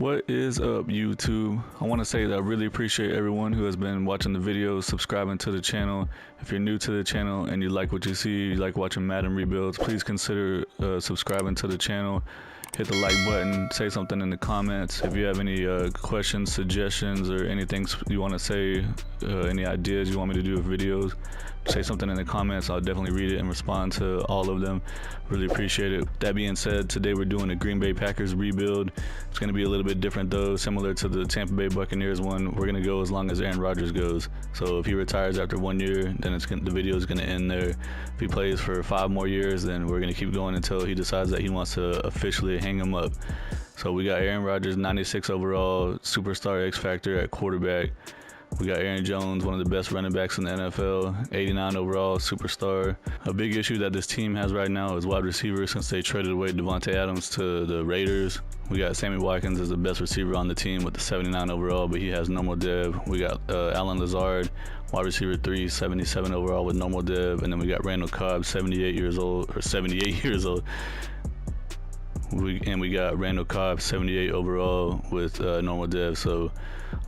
What is up, YouTube? I want to say that I really appreciate everyone who has been watching the videos, subscribing to the channel. If you're new to the channel and you like what you see, you like watching Madden rebuilds, please consider subscribing to the channel. Hit the like button, say something in the comments. If you have any questions, suggestions, or anything you want to say, any ideas you want me to do with videos, say something in the comments. I'll definitely read it and respond to all of them. Really appreciate it. That being said, today we're doing a Green Bay Packers rebuild. It's going to be a little bit different though, similar to the Tampa Bay Buccaneers one. We're going to go as long as Aaron Rodgers goes. So if he retires after 1 year, then the video is going to end there. If he plays for 5 more years, then we're going to keep going until he decides that he wants to officially hang him up. So we got Aaron Rodgers, 96 overall, superstar X Factor at quarterback. We got Aaron Jones, one of the best running backs in the NFL, 89 overall, superstar. A big issue that this team has right now is wide receiver since they traded away Devontae Adams to the Raiders. We got Sammy Watkins as the best receiver on the team with the 79 overall, but he has normal dev. We got Allen Lazard, wide receiver 3, 77 overall with normal dev. And then we got Randall Cobb, 78 years old. We got Randall Cobb, 78 overall with normal dev. So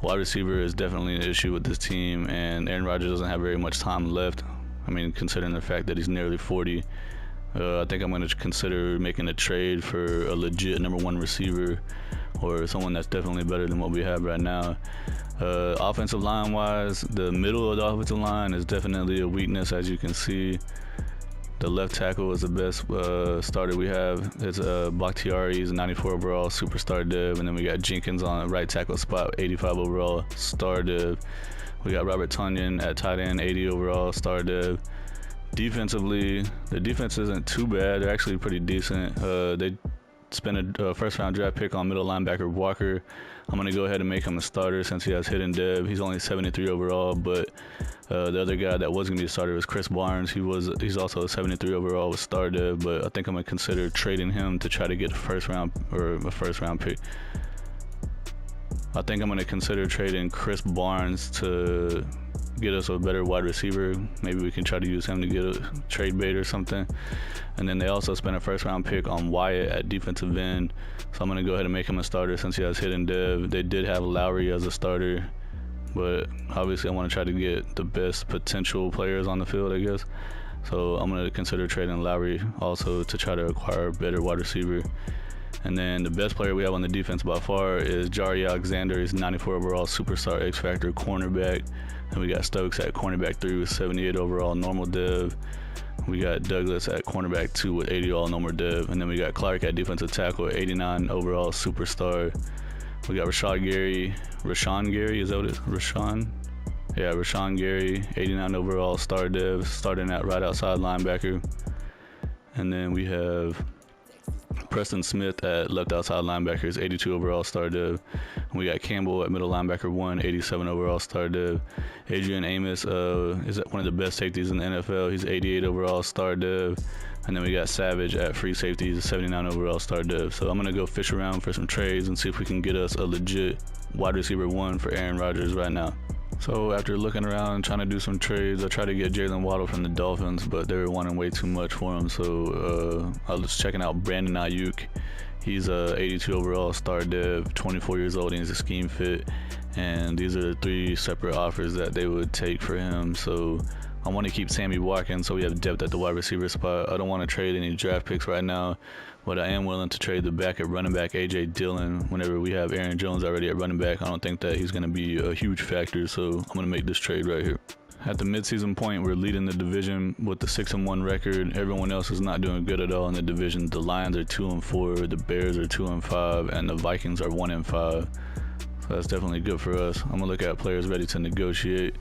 wide receiver is definitely an issue with this team, and Aaron Rodgers doesn't have very much time left. I mean, considering the fact that he's nearly 40, I think I'm going to consider making a trade for a legit #1 receiver or someone that's definitely better than what we have right now. Offensive line wise, the middle of the offensive line is definitely a weakness, as you can see. The left tackle is the best starter we have. It's Bakhtiari, he's a 94 overall superstar dev, and then we got Jenkins on the right tackle spot, 85 overall star dev. We got Robert Tonyan at tight end, 80 overall star dev. Defensively, the defense isn't too bad. They're actually pretty decent. They spent a first-round draft pick on middle linebacker Walker. I'm going to go ahead and make him a starter since he has hidden dev. He's only 73 overall, but the other guy that was going to be a starter was Chris Barnes. He's also a 73 overall with star dev, but I think I'm going to consider trading him to try to get a first-round pick. I think I'm going to consider trading Chris Barnes to get us a better wide receiver. Maybe we can try to use him to get a trade bait or something. And then they also spent a first-round pick on Wyatt at defensive end, so I'm going to go ahead and make him a starter since he has hidden dev. They did have Lowry as a starter, but obviously I want to try to get the best potential players on the field, I guess. So I'm going to consider trading Lowry also to try to acquire a better wide receiver. And then the best player we have on the defense by far is Jari Alexander. He's 94 overall superstar X Factor cornerback. And we got Stokes at cornerback 3 with 78 overall normal dev. We got Douglas at cornerback 2 with 80 all normal dev. And then we got Clark at defensive tackle at 89 overall superstar. We got Rashawn Gary, is that what it is? Rashawn Gary, 89 overall star dev, starting at right outside linebacker. And then we have Preston Smith at left outside linebacker is 82 overall star dev. We got Campbell at middle linebacker 1, 87 overall star dev. Adrian Amos is one of the best safeties in the NFL. He's 88 overall star dev. And then we got Savage at free safety. He's a 79 overall star dev. So I'm going to go fish around for some trades and see if we can get us a legit wide receiver 1 for Aaron Rodgers right now. So after looking around and trying to do some trades, I tried to get Jalen Waddle from the Dolphins, but they were wanting way too much for him. So I was checking out Brandon Ayuk. He's a 82 overall star dev, 24 years old, and he's a scheme fit. And these are the 3 separate offers that they would take for him. So I want to keep Sammy Watkins so we have depth at the wide receiver spot. I don't want to trade any draft picks right now, but I am willing to trade the back at running back, A.J. Dillon, whenever we have Aaron Jones already at running back. I don't think that he's going to be a huge factor, so I'm going to make this trade right here. At the midseason point, we're leading the division with the 6-1 record. Everyone else is not doing good at all in the division. The Lions are 2-4, the Bears are 2-5, and the Vikings are 1-5. So that's definitely good for us. I'm going to look at players ready to negotiate.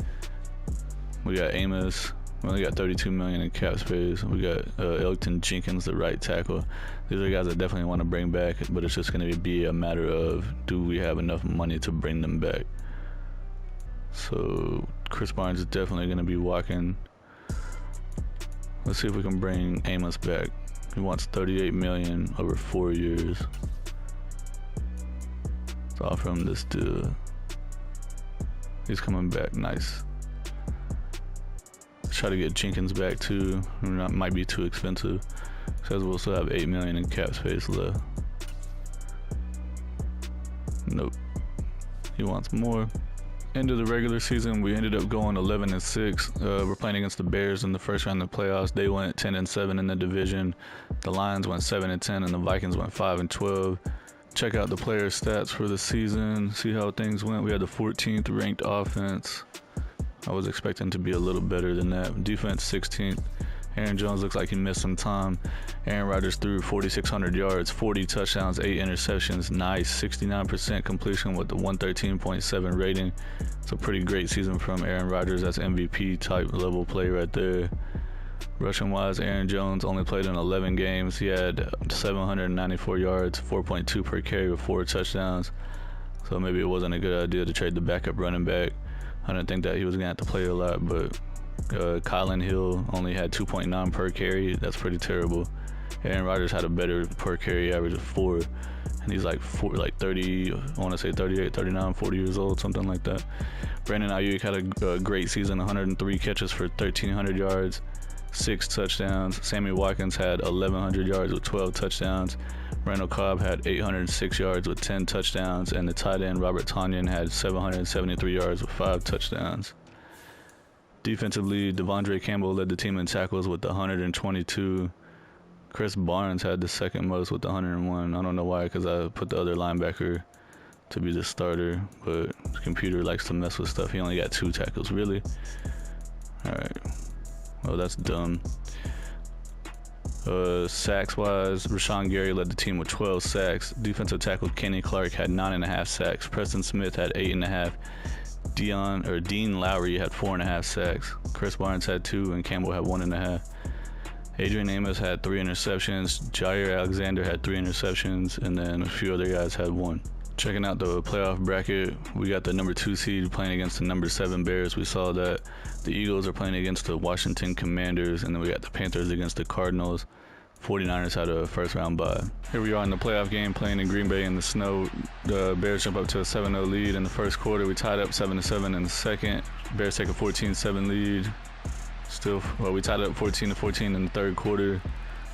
We got Amos. We only got $32 million in cap space. We got Elgton Jenkins, the right tackle. These are guys I definitely want to bring back, but it's just going to be a matter of, do we have enough money to bring them back? So Chris Barnes is definitely going to be walking. Let's see if we can bring Amos back. He wants $38 million over 4 years. Let's offer him this deal. He's coming back. Nice. Try to get Jenkins back too. Might be too expensive. Says we'll still have $8 million in cap space left. Nope. He wants more. End of the regular season, we ended up going 11-6. We're playing against the Bears in the first round of the playoffs. They went 10-7 in the division. The Lions went 7-10, and the Vikings went 5-12. Check out the player stats for the season. See how things went. We had the 14th ranked offense. I was expecting to be a little better than that. Defense 16th. Aaron Jones looks like he missed some time. Aaron Rodgers threw 4,600 yards, 40 touchdowns, 8 interceptions. Nice, 69% completion with the 113.7 rating. It's a pretty great season from Aaron Rodgers. That's MVP type level play right there. Rushing wise, Aaron Jones only played in 11 games. He had 794 yards, 4.2 per carry with 4 touchdowns. So maybe it wasn't a good idea to trade the backup running back. I didn't think that he was going to have to play a lot, but Kylan Hill only had 2.9 per carry. That's pretty terrible. Aaron Rodgers had a better per carry average of 4, and he's like 30, I want to say 38, 39, 40 years old, something like that. Brandon Ayuk had a great season, 103 catches for 1,300 yards, 6 touchdowns. Sammy Watkins had 1,100 yards with 12 touchdowns. Randall Cobb had 806 yards with 10 touchdowns, and the tight end Robert Tonyan had 773 yards with 5 touchdowns. Defensively, Devondre Campbell led the team in tackles with 122. Chris Barnes had the second most with 101. I don't know why, because I put the other linebacker to be the starter, but the computer likes to mess with stuff. He only got 2 tackles, really? All right. Well, that's dumb. Sacks-wise, Rashawn Gary led the team with 12 sacks. Defensive tackle Kenny Clark had 9.5 sacks. Preston Smith had 8.5. Dean Lowry had 4.5 sacks. Chris Barnes had 2, and Campbell had 1.5. Adrian Amos had 3 interceptions. Jair Alexander had 3 interceptions, and then a few other guys had 1. Checking out the playoff bracket, we got the number 2 seed playing against the number 7 Bears. We saw that the Eagles are playing against the Washington Commanders, and then we got the Panthers against the Cardinals. 49ers had a first round bye. Here we are in the playoff game playing in Green Bay in the snow. The Bears jump up to a 7-0 lead in the first quarter. We tied up 7-7 in the second. Bears take a 14-7 lead. We tied up 14-14 in the third quarter.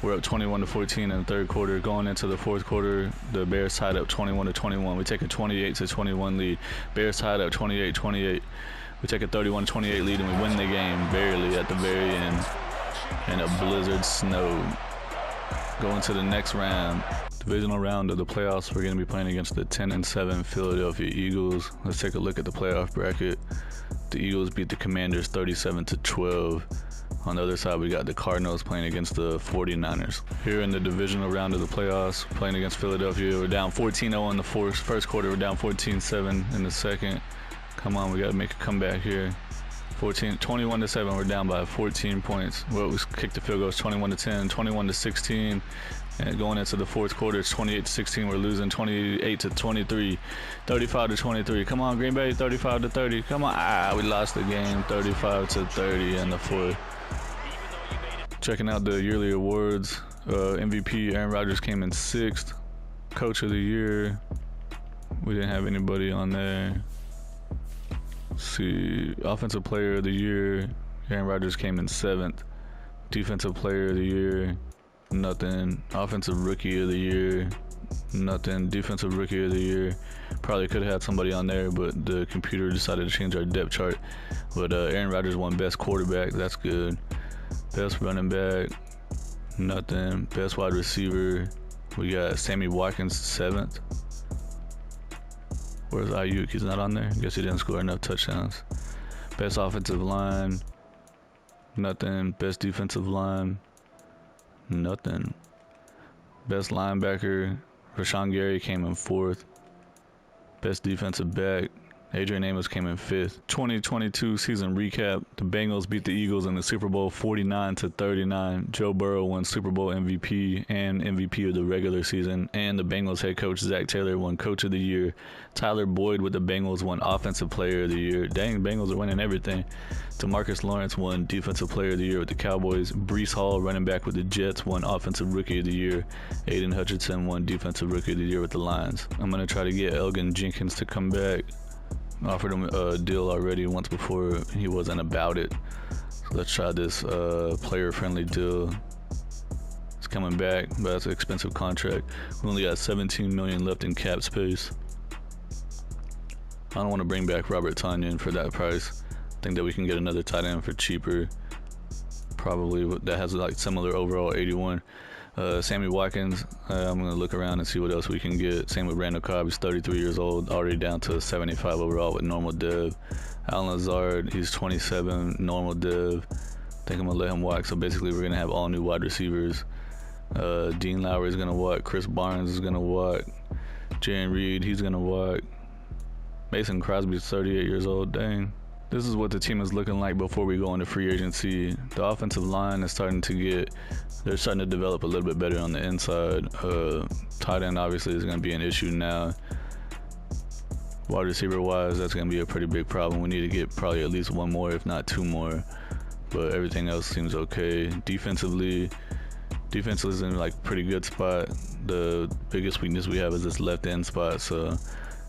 We're up 21-14 in the third quarter. Going into the fourth quarter, the Bears tied up 21-21. We take a 28-21 lead. Bears tied up 28-28. We take a 31-28 lead, and we win the game barely at the very end in a blizzard snow. Going to the next round, divisional round of the playoffs, we're going to be playing against the 10-7 Philadelphia Eagles. Let's take a look at the playoff bracket. The Eagles beat the Commanders 37-12. On the other side, we got the Cardinals playing against the 49ers. Here in the divisional round of the playoffs, playing against Philadelphia, we're down 14-0 in the first quarter. We're down 14-7 in the second. Come on, we got to make a comeback here. 21-7, we're down by 14 points. Well, we kicked the field goals 21-10, 21-16, and going into the fourth quarter, it's 28-16. We're losing 28-23, 35-23. Come on, Green Bay, 35-30. Come on, we lost the game, 35-30 in the fourth. Checking out the yearly awards, MVP Aaron Rodgers came in 6th. Coach of the year, we didn't have anybody on there. See, Offensive Player of the Year, Aaron Rodgers came in 7th. Defensive Player of the Year, nothing. Offensive Rookie of the Year, nothing. Defensive Rookie of the Year, probably could have had somebody on there, but the computer decided to change our depth chart. But Aaron Rodgers won Best Quarterback, that's good. Best Running Back, nothing. Best Wide Receiver, we got Sammy Watkins 7th. Where's Ayuk? He's not on there. Guess he didn't score enough touchdowns. Best offensive line, nothing. Best defensive line, nothing. Best linebacker, Rashawn Gary came in 4th. Best defensive back, Adrian Amos came in 5th. 2022 season recap. The Bengals beat the Eagles in the Super Bowl 49-39. Joe Burrow won Super Bowl MVP and MVP of the regular season. And the Bengals head coach Zach Taylor won Coach of the Year. Tyler Boyd with the Bengals won Offensive Player of the Year. Dang, Bengals are winning everything. DeMarcus Lawrence won Defensive Player of the Year with the Cowboys. Breece Hall, running back with the Jets, won Offensive Rookie of the Year. Aiden Hutchinson won Defensive Rookie of the Year with the Lions. I'm going to try to get Elgin Jenkins to come back. Offered him a deal already once before. He wasn't about it. So let's try this player-friendly deal. It's coming back, but that's an expensive contract. We only got $17 million left in cap space. I don't want to bring back Robert Tonyan for that price. I think that we can get another tight end for cheaper, probably that has like similar overall 81. Sammy Watkins, I'm going to look around and see what else we can get. Same with Randall Cobb, he's 33 years old, already down to 75 overall with normal dev. Alan Lazard, he's 27, normal dev. I think I'm going to let him walk. So basically we're going to have all new wide receivers. Dean Lowry is going to walk. Chris Barnes is going to walk. Jaren Reed, he's going to walk. Mason Crosby's 38 years old, dang. This is what the team is looking like before we go into free agency. The offensive line is starting to they're starting to develop a little bit better on the inside. Tight end obviously is going to be an issue now. Wide receiver wise, that's going to be a pretty big problem. We need to get probably at least one more, if not two more. But everything else seems okay. Defensively, defense is in like pretty good spot. The biggest weakness we have is this left end spot. So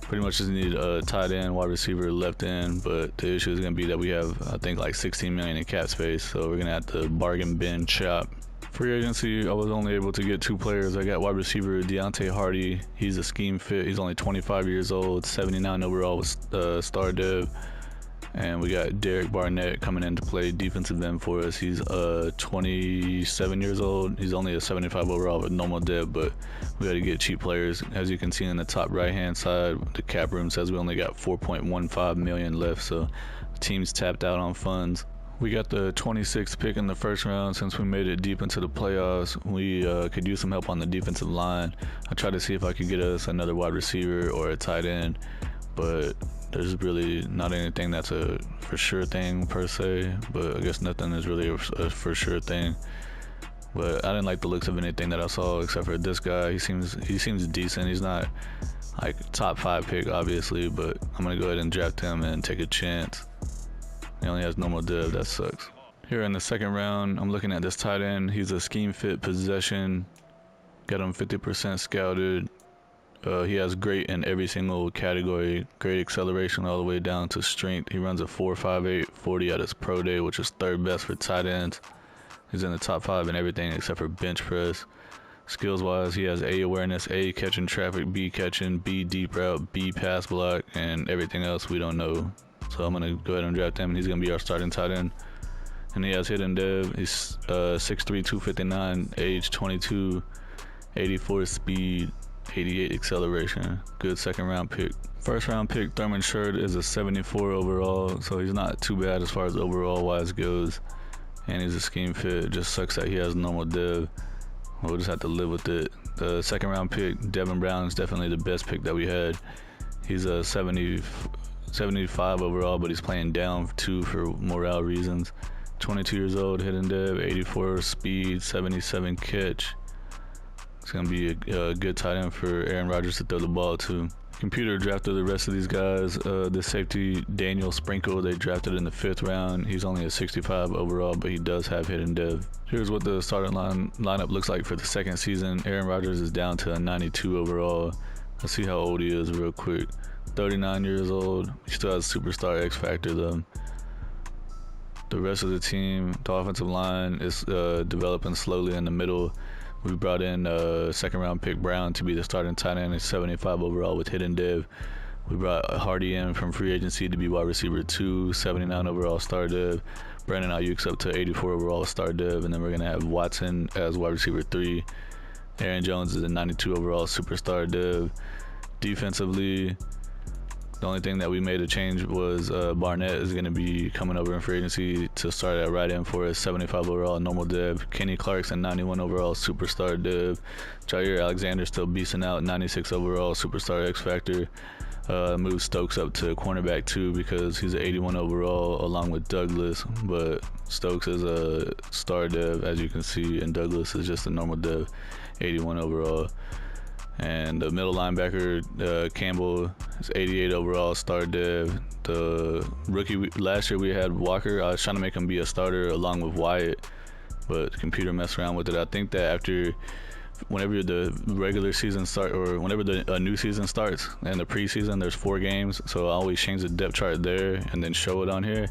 pretty much just need a tight end, wide receiver, left end, but the issue is going to be that we have, I think, like 16 million in cap space, so we're going to have to bargain bin shop. Free agency, I was only able to get two players. I got wide receiver Deontay Hardy. He's a scheme fit. He's only 25 years old, 79 overall with star dev. And we got Derek Barnett coming in to play defensive end for us. He's 27 years old. He's only a 75 overall with normal dev, but we got to get cheap players. As you can see in the top right-hand side, the cap room says we only got 4.15 million left, so the team's tapped out on funds. We got the 26th pick in the first round. Since we made it deep into the playoffs, we could use some help on the defensive line. I tried to see if I could get us another wide receiver or a tight end, but there's really not anything that's a for sure thing per se, but I guess nothing is really a for sure thing. But I didn't like the looks of anything that I saw except for this guy. He seems decent. He's not like top 5 pick obviously, but I'm gonna go ahead and draft him and take a chance. He only has normal dev, that sucks. Here in the second round, I'm looking at this tight end. He's a scheme fit possession. Got him 50% scouted. He has great in every single category. Great acceleration all the way down to strength. He runs a 4.58 40 at his pro day, which is third best for tight ends. He's in the top 5 in everything except for bench press. Skills wise, he has A awareness, A catching traffic, B catching, B deep route, B pass block, and everything else we don't know. So I'm gonna go ahead and draft him. He's gonna be our starting tight end. And he has hidden dev. He's 6'3", 259, age 22, 84 speed, 88 acceleration. Good second round pick. First round pick, Thurman Sherrod is a 74 overall, so he's not too bad as far as overall wise goes. And he's a scheme fit. It just sucks that he has normal dev. We'll just have to live with it. The second round pick, Devin Brown, is definitely the best pick that we had. He's a 75 overall, but he's playing down 2 for morale reasons. 22 years old, hidden dev, 84 speed, 77 catch. It's going to be a good tight end for Aaron Rodgers to throw the ball to. Computer drafted the rest of these guys. The safety, Daniel Sprinkle, they drafted in the 5th round. He's only a 65 overall, but he does have hidden dev. Here's what the starting lineup looks like for the second season. Aaron Rodgers is down to a 92 overall. Let's see how old he is real quick. 39 years old. He still has superstar X factor though. The rest of the team, the offensive line is developing slowly in the middle. We brought in second round pick Brown to be the starting tight end at 75 overall with hidden dev. We brought Hardy in from free agency to be wide receiver 2, 79 overall star dev. Brandon Ayuk's up to 84 overall star dev, and then we're going to have Watson as wide receiver 3. Aaron Jones is a 92 overall superstar dev. Defensively, the only thing that we made a change was Barnett is going to be coming over in free agency to start at right end for us, 75 overall normal dev. Kenny Clarkson, 91 overall superstar dev. Jair Alexander still beasting out, 96 overall superstar X factor. Moved Stokes up to cornerback 2 because he's an 81 overall along with Douglas, but Stokes is a star dev as you can see, and Douglas is just a normal dev, 81 overall. And the middle linebacker, Campbell, is 88 overall, star dev. The rookie, last year we had Walker. I was trying to make him be a starter along with Wyatt, but the computer messed around with it. I think that after whenever the regular season start, or whenever a new season starts, and the preseason, there's 4 games, so I always change the depth chart there and then show it on here.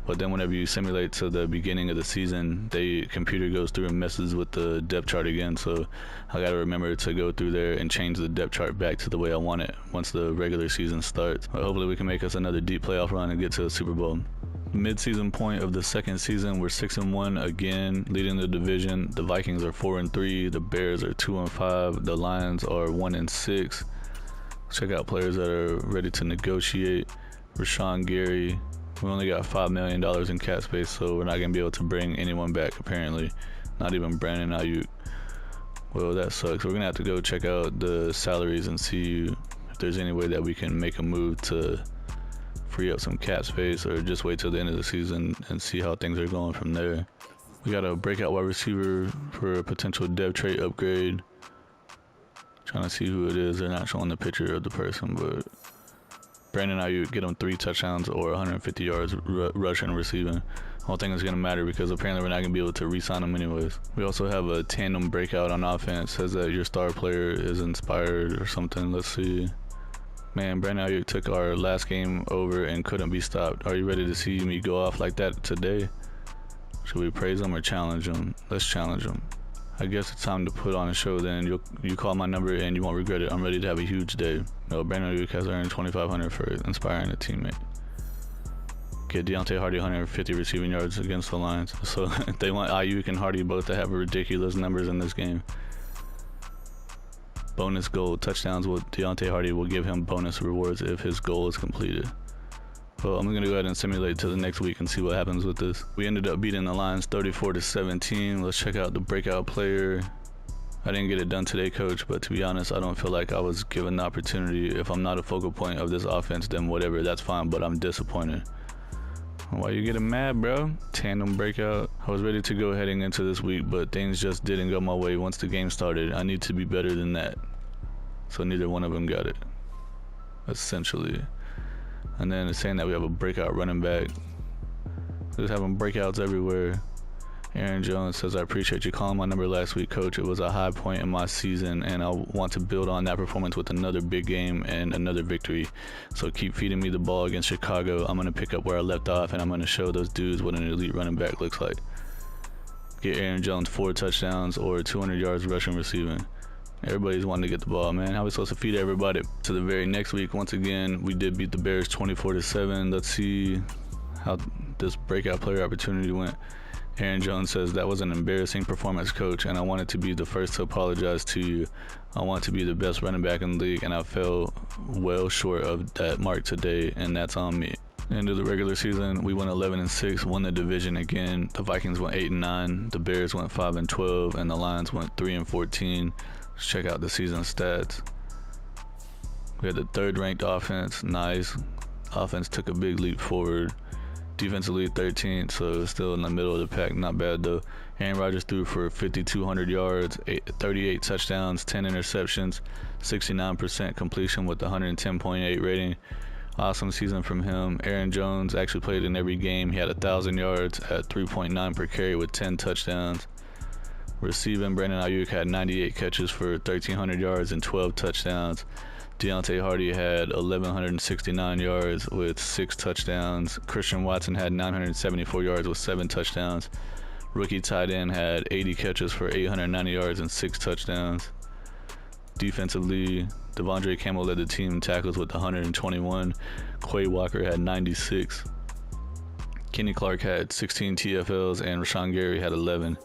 But then whenever you simulate to the beginning of the season, the computer goes through and messes with the depth chart again. So I gotta remember to go through there and change the depth chart back to the way I want it once the regular season starts. But hopefully we can make us another deep playoff run and get to the Super Bowl. Mid-season point of the second season, we're 6-1 again, leading the division. The Vikings are 4-3, the Bears are 2-5, the Lions are 1-6. Check out players that are ready to negotiate. Rashawn Gary. We only got $5 million in cap space, so we're not going to be able to bring anyone back, apparently. Not even Brandon Ayuk. Well, that sucks. We're going to have to go check out the salaries and see if there's any way that we can make a move to free up some cap space, or just wait till the end of the season and see how things are going from there. We got a breakout wide receiver for a potential dev trait upgrade. Trying to see who it is. They're not showing the picture of the person, but Brandon Ayuk, get him 3 touchdowns or 150 yards rushing and receiving. I don't think it's going to matter because apparently we're not going to be able to re-sign him anyways. We also have a tandem breakout on offense. Says that your star player is inspired or something. Let's see. Man, Brandon Ayuk took our last game over and couldn't be stopped. Are you ready to see me go off like that today? Should we praise him or challenge him? Let's challenge him. I guess it's time to put on a show then. You call my number and you won't regret it. I'm ready to have a huge day. No, Brandon Ayuk has earned $2,500 for inspiring a teammate. Get Deontay Hardy 150 receiving yards against the Lions. So they want Ayuk and Hardy both to have ridiculous numbers in this game. Bonus goal touchdowns with Deontay Hardy will give him bonus rewards if his goal is completed. Well, I'm going to go ahead and simulate to the next week and see what happens with this. We ended up beating the Lions 34-17. Let's check out the breakout player. I didn't get it done today, coach, but to be honest, I don't feel like I was given the opportunity. If I'm not a focal point of this offense, then whatever, that's fine, but I'm disappointed. Why you getting mad, bro? Tandem breakout. I was ready to go heading into this week, but things just didn't go my way once the game started. I need to be better than that. So neither one of them got it, essentially. And then it's saying that we have a breakout running back. Just having breakouts everywhere. Aaron Jones says, I appreciate you calling my number last week, coach. It was a high point in my season, and I want to build on that performance with another big game and another victory. So keep feeding me the ball against Chicago. I'm going to pick up where I left off, and I'm going to show those dudes what an elite running back looks like. Get Aaron Jones 4 touchdowns or 200 yards rushing receiving. Everybody's wanting to get the ball, man. How are we supposed to feed everybody? To the very next week, once again, we did beat the Bears 24-7. Let's see how this breakout player opportunity went. Aaron Jones says, that was an embarrassing performance, coach, and I wanted to be the first to apologize to you. I want to be the best running back in the league, and I fell well short of that mark today, and that's on me. End of the regular season, we went 11-6, won the division again. The Vikings went 8-9, the Bears went 5-12, and the Lions went 3-14. Let's check out the season stats. We had the 3rd ranked offense. Nice. Offense took a big leap forward. Defensively 13th, so still in the middle of the pack. Not bad though. Aaron Rodgers threw for 5,200 yards, 38 touchdowns, 10 interceptions, 69% completion with 110.8 rating. Awesome season from him. Aaron Jones actually played in every game. He had 1,000 yards at 3.9 per carry with 10 touchdowns. Receiving, Brandon Ayuk had 98 catches for 1,300 yards and 12 touchdowns. Deontay Hardy had 1,169 yards with 6 touchdowns. Christian Watson had 974 yards with 7 touchdowns. Rookie tight end had 80 catches for 890 yards and 6 touchdowns. Defensively, Devondre Campbell led the team in tackles with 121. Quay Walker had 96. Kenny Clark had 16 TFLs and Rashawn Gary had 11.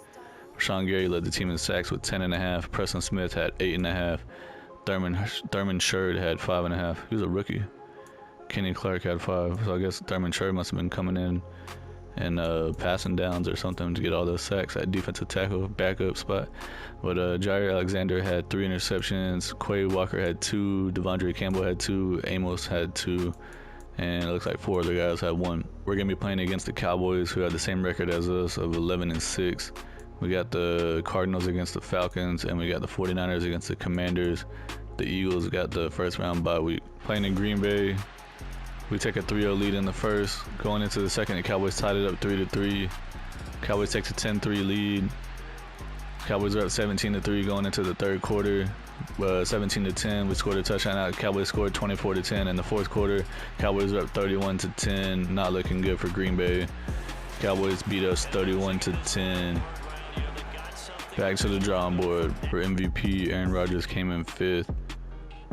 Rashawn Gary led the team in sacks with 10.5. Preston Smith had 8.5. Thurman Sherd had 5.5. He was a rookie. Kenny Clark had 5. So I guess Thurman Sherd must have been coming in and passing downs or something to get all those sacks at defensive tackle backup spot. But Jair Alexander had 3 interceptions. Quay Walker had 2. Devondre Campbell had 2. Amos had 2. And it looks like 4 other guys had 1. We're going to be playing against the Cowboys, who have the same record as us of 11-6. We got the Cardinals against the Falcons, and we got the 49ers against the Commanders. The Eagles got the first round bye week. Playing in Green Bay, we take a 3-0 lead in the first. Going into the second, the Cowboys tied it up 3-3. Cowboys takes a 10-3 lead. Cowboys are up 17-3 going into the third quarter. 17-10. We scored a touchdown out. Cowboys scored 24-10 in the fourth quarter. Cowboys are up 31-10. Not looking good for Green Bay. Cowboys beat us 31-10. Back to the drawing board for MVP. Aaron Rodgers came in 5th.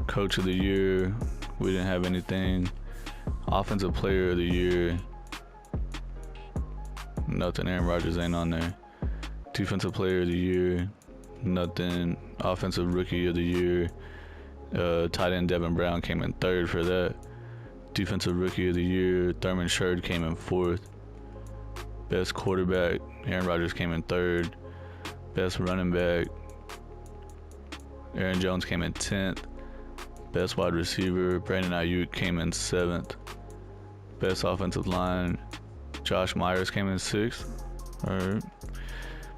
Coach of the year, we didn't have anything. Offensive player of the year, nothing. Aaron Rodgers ain't on there. Defensive player of the year, nothing. Offensive rookie of the year, tight end Devin Brown came in 3rd for that. Defensive rookie of the year, Thurman Sherrod came in 4th. Best quarterback, Aaron Rodgers came in 3rd. Best running back, Aaron Jones came in 10th. Best wide receiver, Brandon Ayuk came in 7th. Best offensive line, Josh Myers came in 6th. Alright.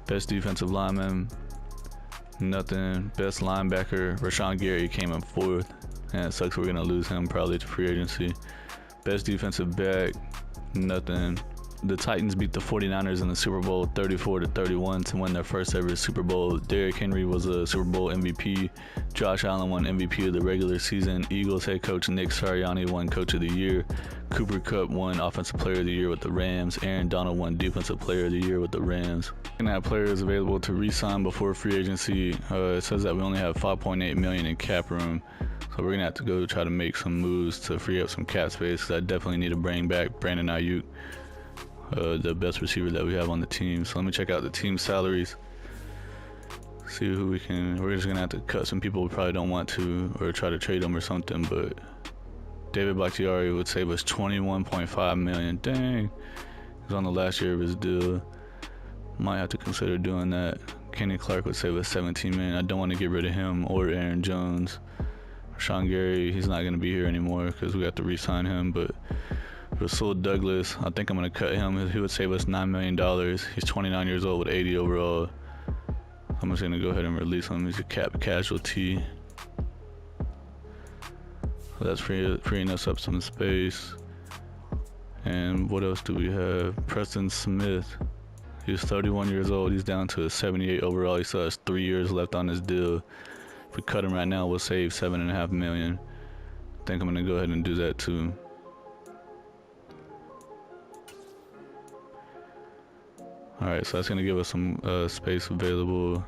Best defensive lineman, nothing. Best linebacker, Rashawn Gary came in 4th. And it sucks we're going to lose him probably to free agency. Best defensive back, nothing. The Titans beat the 49ers in the Super Bowl 34-31 to win their first ever Super Bowl. Derrick Henry was a Super Bowl MVP. Josh Allen won MVP of the regular season. Eagles head coach Nick Sirianni won Coach of the Year. Cooper Kupp won Offensive Player of the Year with the Rams. Aaron Donald won Defensive Player of the Year with the Rams. And have players available to re-sign before free agency. It says that we only have $5.8 million in cap room. So we're going to have to go try to make some moves to free up some cap space, because I definitely need to bring back Brandon Ayuk, the best receiver that we have on the team. So let me check out the team salaries, see who we can. We're just gonna have to cut some people we probably don't want to, or try to trade them or something. But David Bakhtiari would save us $21.5 million. Dang, he's on the last year of his deal. Might have to consider doing that. Kenny Clark would save us $17 million. I don't want to get rid of him or Aaron Jones. Rashawn Gary, he's not gonna be here anymore because we have to re-sign him. But Rasul Douglas, I think I'm going to cut him. He would save us $9 million. He's 29 years old with 80 overall. I'm just going to go ahead and release him. He's a cap casualty. So that's freeing us up some space. And what else do we have? Preston Smith. He's 31 years old. He's down to a 78 overall. He still has 3 years left on his deal. If we cut him right now, we'll save $7.5 million. I think I'm going to go ahead and do that too. Alright, so that's going to give us some space available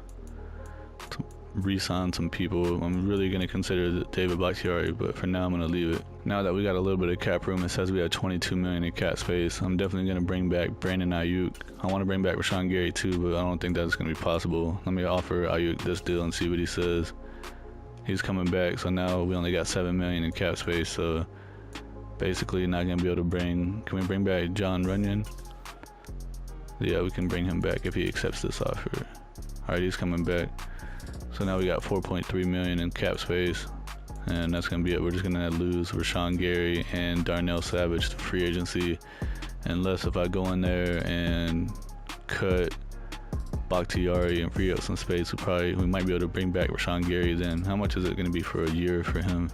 to re-sign some people. I'm really going to consider David Bakhtiari, but for now I'm going to leave it. Now that we got a little bit of cap room, it says we have $22 million in cap space. I'm definitely going to bring back Brandon Ayuk. I want to bring back Rashawn Gary too, but I don't think that's going to be possible. Let me offer Ayuk this deal and see what he says. He's coming back, so now we only got $7 million in cap space, so basically not going to be able to bring... Can we bring back John Runyon? Yeah, we can bring him back if he accepts this offer. Alright, he's coming back. So now we got $4.3 million in cap space, and that's gonna be it. We're just gonna lose Rashawn Gary and Darnell Savage to free agency, unless if I go in there and cut Bakhtiari and free up some space, we might be able to bring back Rashawn Gary then. How much is it gonna be for a year for him?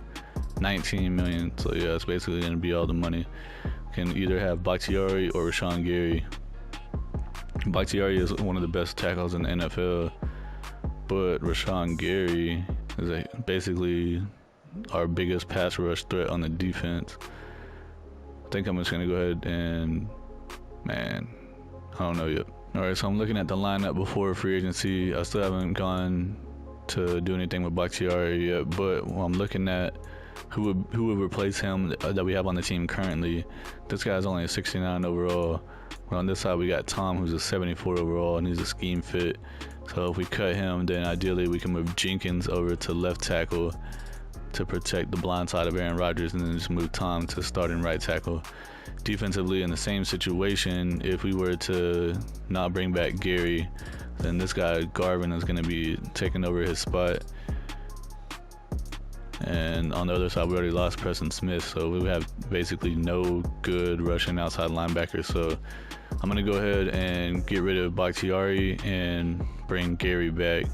$19 million. So yeah, it's basically gonna be all the money. Can either have Bakhtiari or Rashawn Gary. Bakhtiari is one of the best tackles in the NFL, but Rashawn Gary is basically our biggest pass rush threat on the defense. I think I'm just going to go ahead and, I don't know yet. Alright, so I'm looking at the lineup before free agency. I still haven't gone to do anything with Bakhtiari yet, but I'm looking at who would replace him that we have on the team currently. This guy's only a 69 overall. On this side we got Tom, who's a 74 overall, and he's a scheme fit. So if we cut him, then ideally we can move Jenkins over to left tackle to protect the blind side of Aaron Rodgers, and then just move Tom to starting right tackle. Defensively, in the same situation, if we were to not bring back Gary, then this guy Garvin is going to be taking over his spot. And on the other side, we already lost Preston Smith, so we have basically no good rushing outside linebackers. So I'm going to go ahead and get rid of Bakhtiari and bring Gary back,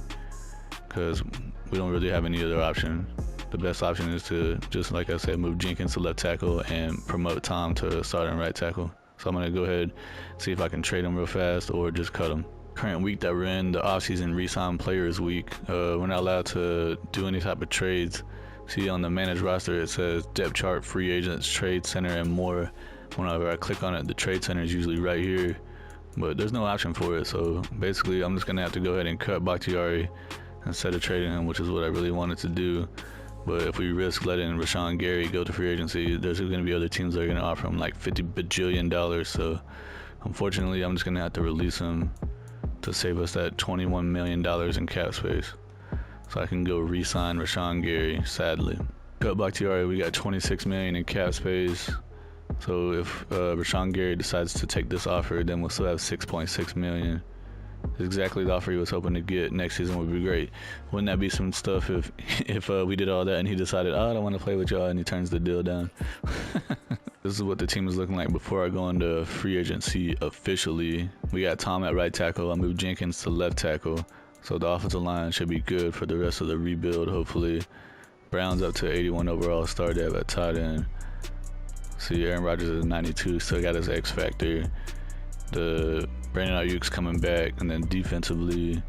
because we don't really have any other option. The best option is to, just like I said, move Jenkins to left tackle and promote Tom to starting right tackle. So I'm going to go ahead and see if I can trade him real fast or just cut him. current week that we're in, the offseason re-sign players week. We're not allowed to do any type of trades. See on the managed roster it says depth chart, free agents, trade center, and more. Whenever I click on it, the trade center is usually right here, but there's no option for it. So basically I'm just gonna have to go ahead and cut Bakhtiari instead of trading him, which is what I really wanted to do. But if we risk letting Rashawn Gary go to free agency, there's going to be other teams that are going to offer him like $50 bajillion. So unfortunately, I'm just going to have to release him to save us that $21 million in cap space. So I can go re-sign Rashawn Gary, sadly. Cut Bakhtiari, we got $26 million in cap space. So if Rashawn Gary decides to take this offer, then we'll still have $6.6 million. Exactly the offer he was hoping to get next season would be great. Wouldn't that be some stuff if we did all that and he decided, I don't want to play with y'all, and he turns the deal down? This is what the team is looking like before I go into free agency officially. We got Tom at right tackle. I moved Jenkins to left tackle. So the offensive line should be good for the rest of the rebuild, hopefully. Brown's up to 81 overall, star dev at tight end. See, Aaron Rodgers is 92, still got his X factor. The Brandon Ayuk's coming back, and then defensively,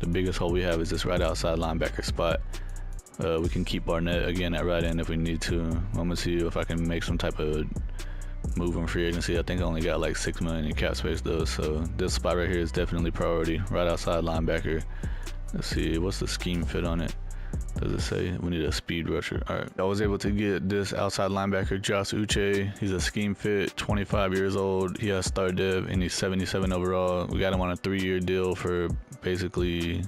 the biggest hole we have is this right outside linebacker spot. We can keep Barnett again at right end if we need to. I'm gonna see if I can make some type of move in free agency. I think I only got like $6 million in cap space though, so this spot right here is definitely priority. Right outside linebacker. Let's see, what's the scheme fit on it? Does it say we need a speed rusher? All right, I was able to get this outside linebacker, Josh Uche. He's a scheme fit, 25 years old. He has star dev, and he's 77 overall. We got him on a 3-year deal for basically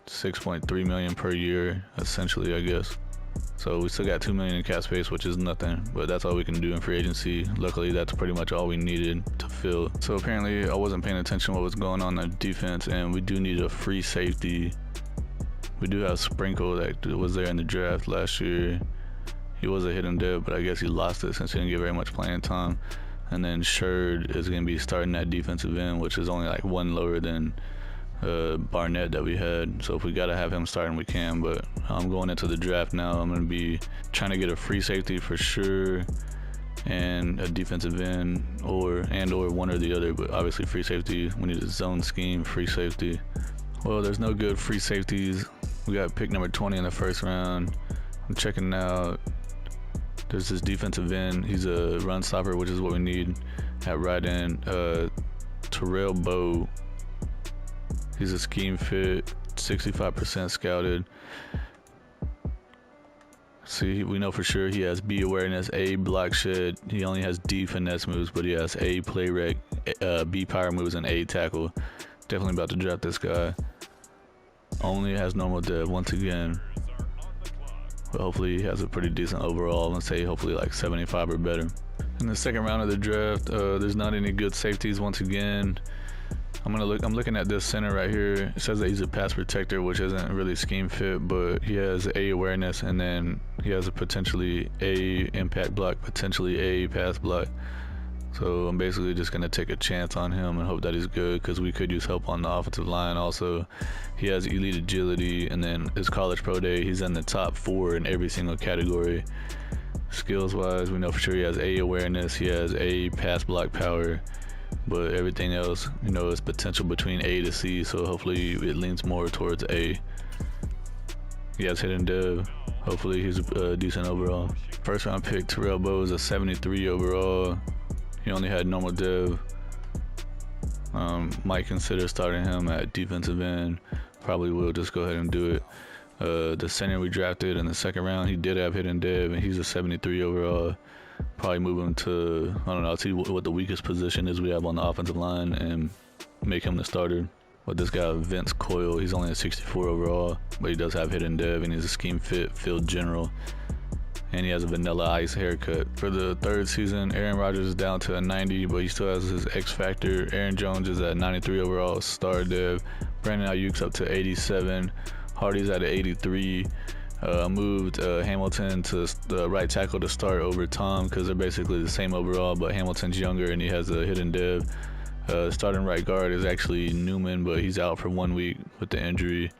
$6.3 million per year, essentially, I guess. So we still got $2 million in cap space, which is nothing, but that's all we can do in free agency. Luckily, that's pretty much all we needed to fill. So apparently, I wasn't paying attention to what was going on defense, and we do need a free safety. We do have Sprinkle that was there in the draft last year. He was a hidden dev, but I guess he lost it since he didn't get very much playing time. And then Sherd is going to be starting at defensive end, which is only like one lower than Barnett that we had. So if we got to have him starting, we can. But I'm going into the draft now. I'm going to be trying to get a free safety for sure, and a defensive end, or one or the other. But obviously free safety, we need a zone scheme, free safety. Well, there's no good free safeties. We got pick number 20 in the first round. I'm checking out. There's this defensive end. He's a run stopper, which is what we need at right end. Terrell Bowe. He's a scheme fit, 65% scouted. See, we know for sure he has B awareness, A block shed. He only has D finesse moves, but he has A play rec, B power moves, and A tackle. Definitely about to draft this guy. Only has normal dev once again, but hopefully he has a pretty decent overall. Let's say hopefully like 75 or better. In the second round of the draft, there's not any good safeties once again. I'm looking at this center right here. It says that he's a pass protector, which isn't really scheme fit, but he has A awareness, and then he has a potentially A impact block, potentially A pass block. So I'm basically just going to take a chance on him and hope that he's good, because we could use help on the offensive line also. He has elite agility, and then his college pro day, he's in the top 4 in every single category. Skills wise, we know for sure he has A awareness, he has A pass block power, but everything else, is potential between A to C, so hopefully it leans more towards A. He has hidden dev. Hopefully he's decent overall. First round pick, Terrell Bowe is a 73 overall. He only had normal dev. Might consider starting him at defensive end. Probably will just go ahead and do it. The center we drafted in the second round, he did have hidden dev, and he's a 73 overall. Probably move him to, I don't know, I'll see what the weakest position is we have on the offensive line and make him the starter. But this guy, Vince Coyle, he's only a 64 overall, but he does have hidden dev, and he's a scheme fit field general. And he has a vanilla ice haircut. For the third season, Aaron Rodgers is down to a 90, but he still has his X factor. Aaron Jones is at 93 overall, star dev. Brandon Ayuk's up to 87. Hardy's at an 83. Moved Hamilton to the right tackle to start over Tom, because they're basically the same overall, but Hamilton's younger and he has a hidden dev. Starting right guard is actually Newman, but he's out for 1 week with the injury.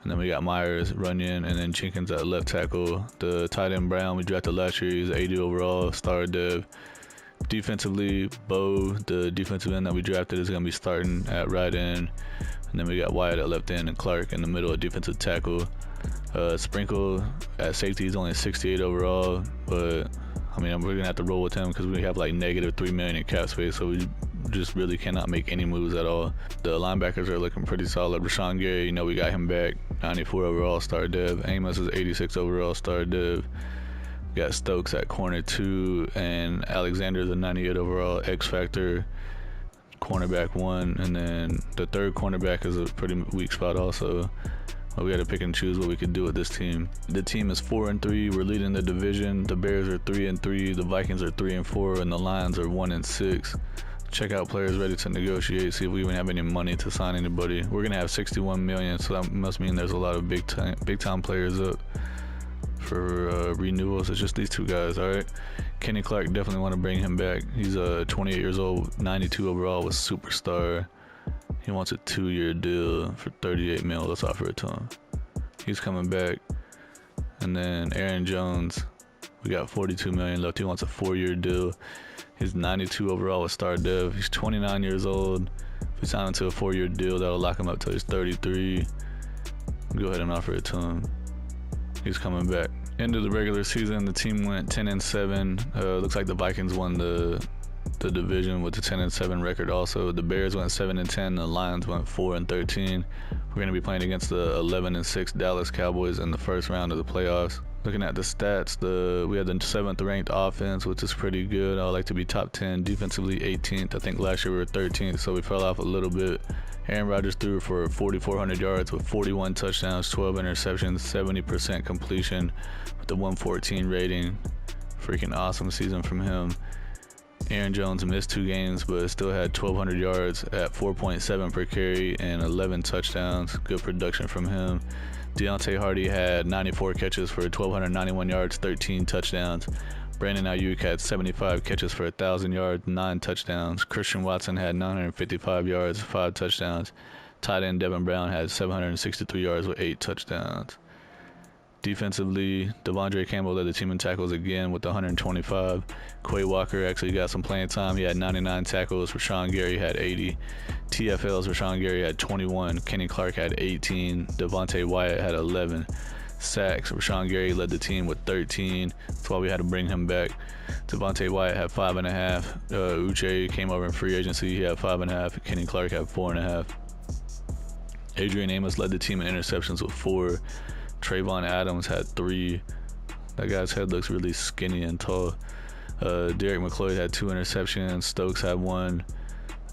And then we got Myers, Runyon, and then Jenkins at left tackle. The tight end Brown we drafted last year, he's 80 overall, star dev. Defensively, Bo, the defensive end that we drafted, is going to be starting at right end. And then we got Wyatt at left end and Clark in the middle at defensive tackle. Sprinkle at safety is only 68 overall, but I mean, we're gonna have to roll with him because we have like -3 million in cap space, so we just really cannot make any moves at all. The linebackers are looking pretty solid. Rashawn Gary, we got him back, 94 overall star dev. Amos is 86 overall star dev. We got Stokes at corner 2, and Alexander is a 98 overall X Factor cornerback 1, and then the third cornerback is a pretty weak spot also. We got to pick and choose what we could do with this team. The team is 4-3. We're leading the division. The Bears are 3-3. The Vikings are 3-4, and the Lions are 1-6. Check out players ready to negotiate. See if we even have any money to sign anybody. We're gonna have 61 million, so that must mean there's a lot of big time players up for renewals. It's just these two guys. All right. Kenny Clark, definitely want to bring him back. He's 28 years old, 92 overall, was superstar. He wants a 2-year deal for 38 mil. Let's offer it to him. He's coming back. And then Aaron Jones, we got 42 million left. He wants a 4-year deal. He's 92 overall with star dev. He's 29 years old. If we sign him to a 4-year deal, that'll lock him up till he's 33. Go ahead and offer it to him. He's coming back. End of the regular season, the team went 10-7. Looks like the Vikings won the division with the 10-7 record. Also, the Bears went 7-10. The Lions went 4-13. We're going to be playing against the 11-6 Dallas Cowboys in the first round of the playoffs. Looking at the stats, we had the 7th ranked offense, which is pretty good. I would like to be top 10. Defensively, 18th. I think last year we were 13th, so we fell off a little bit. Aaron Rodgers threw for 4,400 yards with 41 touchdowns, 12 interceptions, 70% completion with the 114 rating. Freaking awesome season from him. Aaron Jones missed 2 games, but still had 1,200 yards at 4.7 per carry and 11 touchdowns. Good production from him. Deontay Hardy had 94 catches for 1,291 yards, 13 touchdowns. Brandon Ayuk had 75 catches for 1,000 yards, 9 touchdowns. Christian Watson had 955 yards, 5 touchdowns. Tight end Devin Brown had 763 yards with 8 touchdowns. Defensively, Devondre Campbell led the team in tackles again with 125. Quay Walker actually got some playing time. He had 99 tackles. Rashawn Gary had 80. TFL's Rashawn Gary had 21. Kenny Clark had 18. Devontae Wyatt had 11. Sacks, Rashawn Gary led the team with 13. That's why we had to bring him back. Devontae Wyatt had 5.5. Uche came over in free agency. He had 5.5. Kenny Clark had 4.5. Adrian Amos led the team in interceptions with 4. Trayvon Adams had 3. That guy's head looks really skinny and tall. Derek McCloyd had 2 interceptions. Stokes had 1.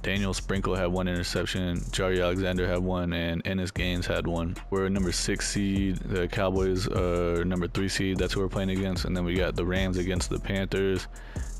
Daniel Sprinkle had 1 interception. Jari Alexander had 1, and Ennis Gaines had 1. We're number 6 seed. The Cowboys are number 3 seed. That's who we're playing against. And then we got the Rams against the Panthers.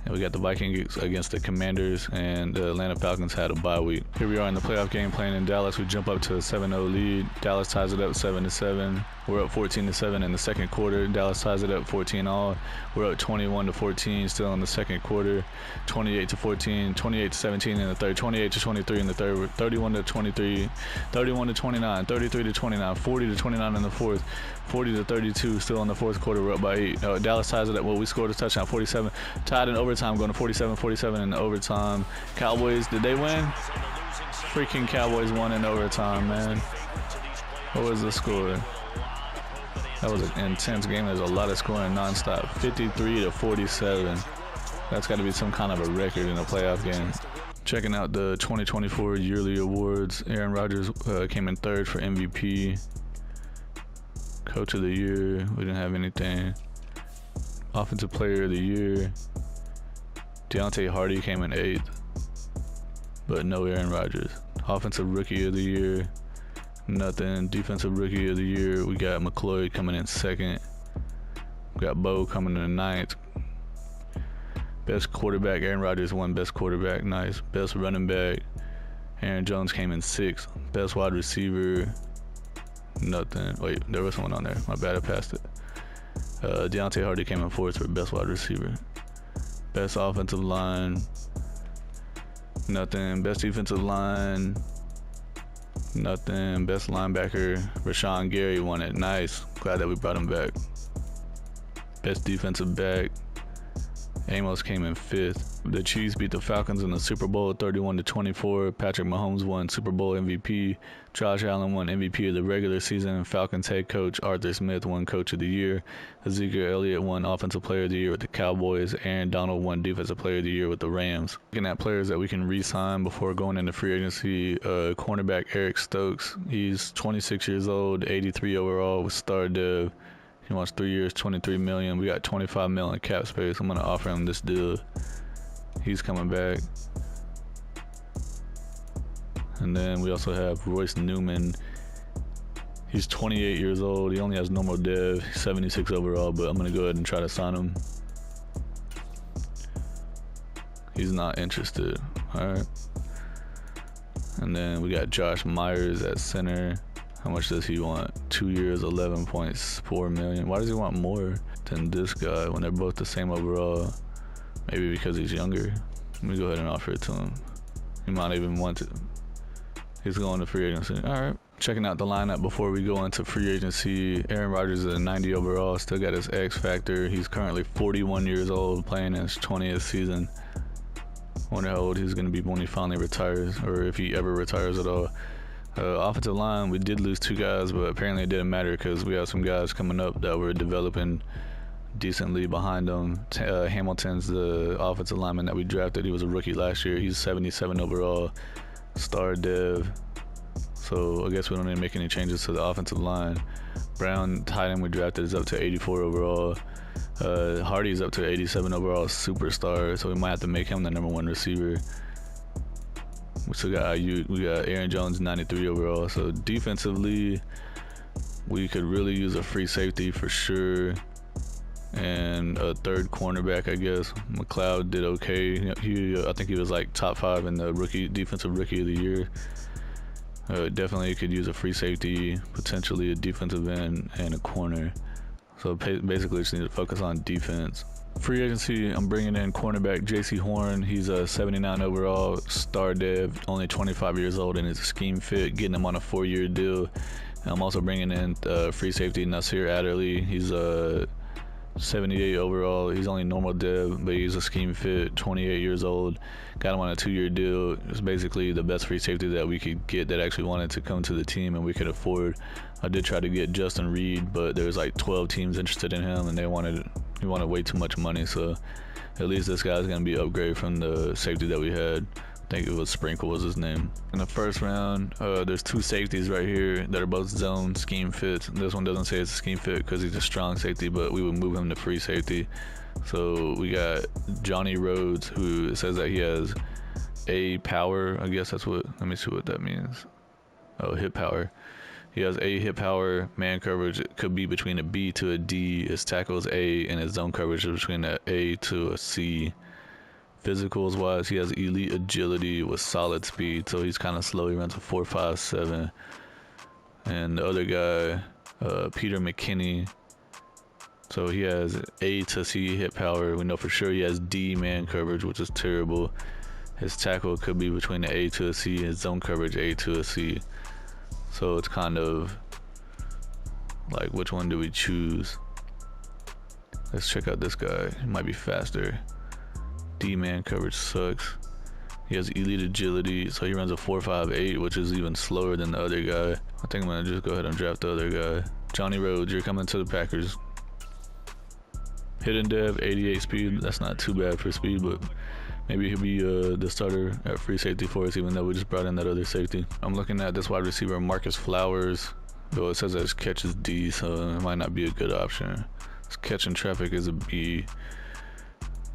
And we got the Vikings against the Commanders, and the Atlanta Falcons had a bye week. Here we are in the playoff game playing in Dallas. We jump up to a 7-0 lead. Dallas ties it up 7-7. We're up 14-7 in the second quarter. Dallas ties it up 14-all. We're up 21-14 still in the second quarter. 28-14, 28-17 in the third, 28-23 in the third, 31-23, 31-29, 33-29, 40-29 in the fourth, 40-32 still in the fourth quarter. We're up by 8. Dallas ties it up. Well, we scored a touchdown, 47. Tied in overtime, going to 47-47 in overtime. Cowboys, did they win? Freaking Cowboys won in overtime, man. What was the score? That was an intense game. There's a lot of scoring nonstop. 53-47. That's got to be some kind of a record in a playoff game. Checking out the 2024 yearly awards. Aaron Rodgers came in 3rd for MVP. Coach of the year, we didn't have anything. Offensive player of the year, Deontay Hardy came in 8th, but no Aaron Rodgers. Offensive rookie of the year, nothing. Defensive rookie of the year, we got McCloyd coming in 2nd. We got Bo coming in 9th. Best quarterback, Aaron Rodgers won best quarterback, nice. Best running back, Aaron Jones came in 6th. Best wide receiver, nothing. Wait, there was someone on there. My bad, I passed it. Deontay Hardy came in 4th for best wide receiver. Best offensive line, nothing. Best defensive line, nothing. Best linebacker, Rashawn Gary won it. Nice. Glad that we brought him back. Best defensive back, Amos came in 5th. The Chiefs beat the Falcons in the Super Bowl 31-24. Patrick Mahomes won Super Bowl MVP. Josh Allen won MVP of the regular season. Falcons head coach Arthur Smith won Coach of the Year. Ezekiel Elliott won Offensive Player of the Year with the Cowboys. Aaron Donald won Defensive Player of the Year with the Rams. Looking at players that we can re-sign before going into free agency, cornerback Eric Stokes. He's 26 years old, 83 overall with star dev. He wants 3 years, $23 million. We got $25 million cap space. I'm gonna offer him this deal. He's coming back. And then we also have Royce Newman. He's 28 years old. He only has normal dev. He's 76 overall, but I'm gonna go ahead and try to sign him. He's not interested. All right. And then we got Josh Myers at center. How much does he want? 2 years, $11.4 million. Why does he want more than this guy when they're both the same overall? Maybe because he's younger. Let me go ahead and offer it to him. He might even want it. He's going to free agency. All right. Checking out the lineup before we go into free agency. Aaron Rodgers is a 90 overall. Still got his X factor. He's currently 41 years old, playing in his 20th season. Wonder how old he's going to be when he finally retires, or if he ever retires at all. Offensive line, we did lose 2 guys, but apparently it didn't matter because we have some guys coming up that were developing decently behind them. Hamilton's the offensive lineman that we drafted. He was a rookie last year. He's 77 overall, star dev. So I guess we don't need to make any changes to the offensive line. Brown, tight end we drafted, is up to 84 overall. Hardy's up to 87 overall, superstar. So we might have to make him the #1 receiver. We still got Ayuk. We got Aaron Jones, 93 overall. So defensively, we could really use a free safety for sure, and a third cornerback, I guess. McLeod did okay. I think he was like top 5 in the defensive rookie of the year. Definitely could use a free safety, potentially a defensive end, and a corner. So basically, just need to focus on defense. Free agency, I'm bringing in cornerback J.C. Horn. He's a 79 overall, star dev, only 25 years old, and is a scheme fit, getting him on a 4-year deal. And I'm also bringing in free safety Nasir Adderley. He's a 78 overall. He's only normal dev, but he's a scheme fit, 28 years old. Got him on a 2-year deal. It's basically the best free safety that we could get that actually wanted to come to the team and we could afford. I did try to get Justin Reed, but there was like 12 teams interested in him, and he wanted way too much money. So at least this guy's gonna be upgraded from the safety that we had. I think it was Sprinkle was his name. In the first round, there's 2 safeties right here that are both zone scheme fits. This one doesn't say it's a scheme fit because he's a strong safety, but we would move him to free safety. So we got Johnny Rhodes, who says that he has A power. I guess that's what, let me see what that means. Oh, hit power. He has A hit power, man coverage could be between a B to a D. His tackle is A, and his zone coverage is between an A to a C. Physicals wise, he has elite agility with solid speed, so he's kind of slow. He runs a 4.57. And the other guy, Peter McKinney, so he has A to C hit power. We know for sure he has D man coverage, which is terrible. His tackle could be between an A to a C. His zone coverage A to a C. So it's kind of like, which one do we choose? Let's check out this guy. He might be faster. D-man coverage sucks. He has elite agility, so he runs a 4.58, which is even slower than the other guy. I think I'm gonna just go ahead and draft the other guy. Johnny Rhodes, you're coming to the Packers. Hidden dev, 88 speed. That's not too bad for speed, but maybe he'll be the starter at free safety for us, even though we just brought in that other safety. I'm looking at this wide receiver, Marcus Flowers. Though it says that his catch is D, so it might not be a good option. His catch in traffic is a B.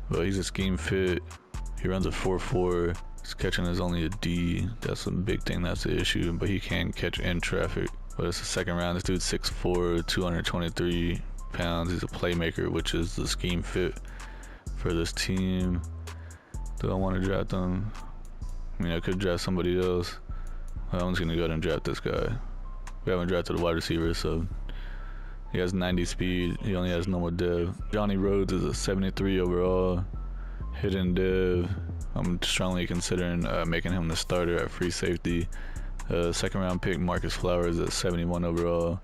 But he's a scheme fit. He runs a 4.4. His catching is only a D. That's a big thing. That's the issue. But he can catch in traffic. But it's the second round. This dude's 6'4", 223 pounds. He's a playmaker, which is the scheme fit for this team. Do I want to draft him? I mean, I could draft somebody else. I'm just going to go ahead and draft this guy. We haven't drafted a wide receiver, so he has 90 speed. He only has normal dev. Johnny Rhodes is a 73 overall, hidden dev. I'm strongly considering making him the starter at free safety. Second round pick Marcus Flowers at 71 overall.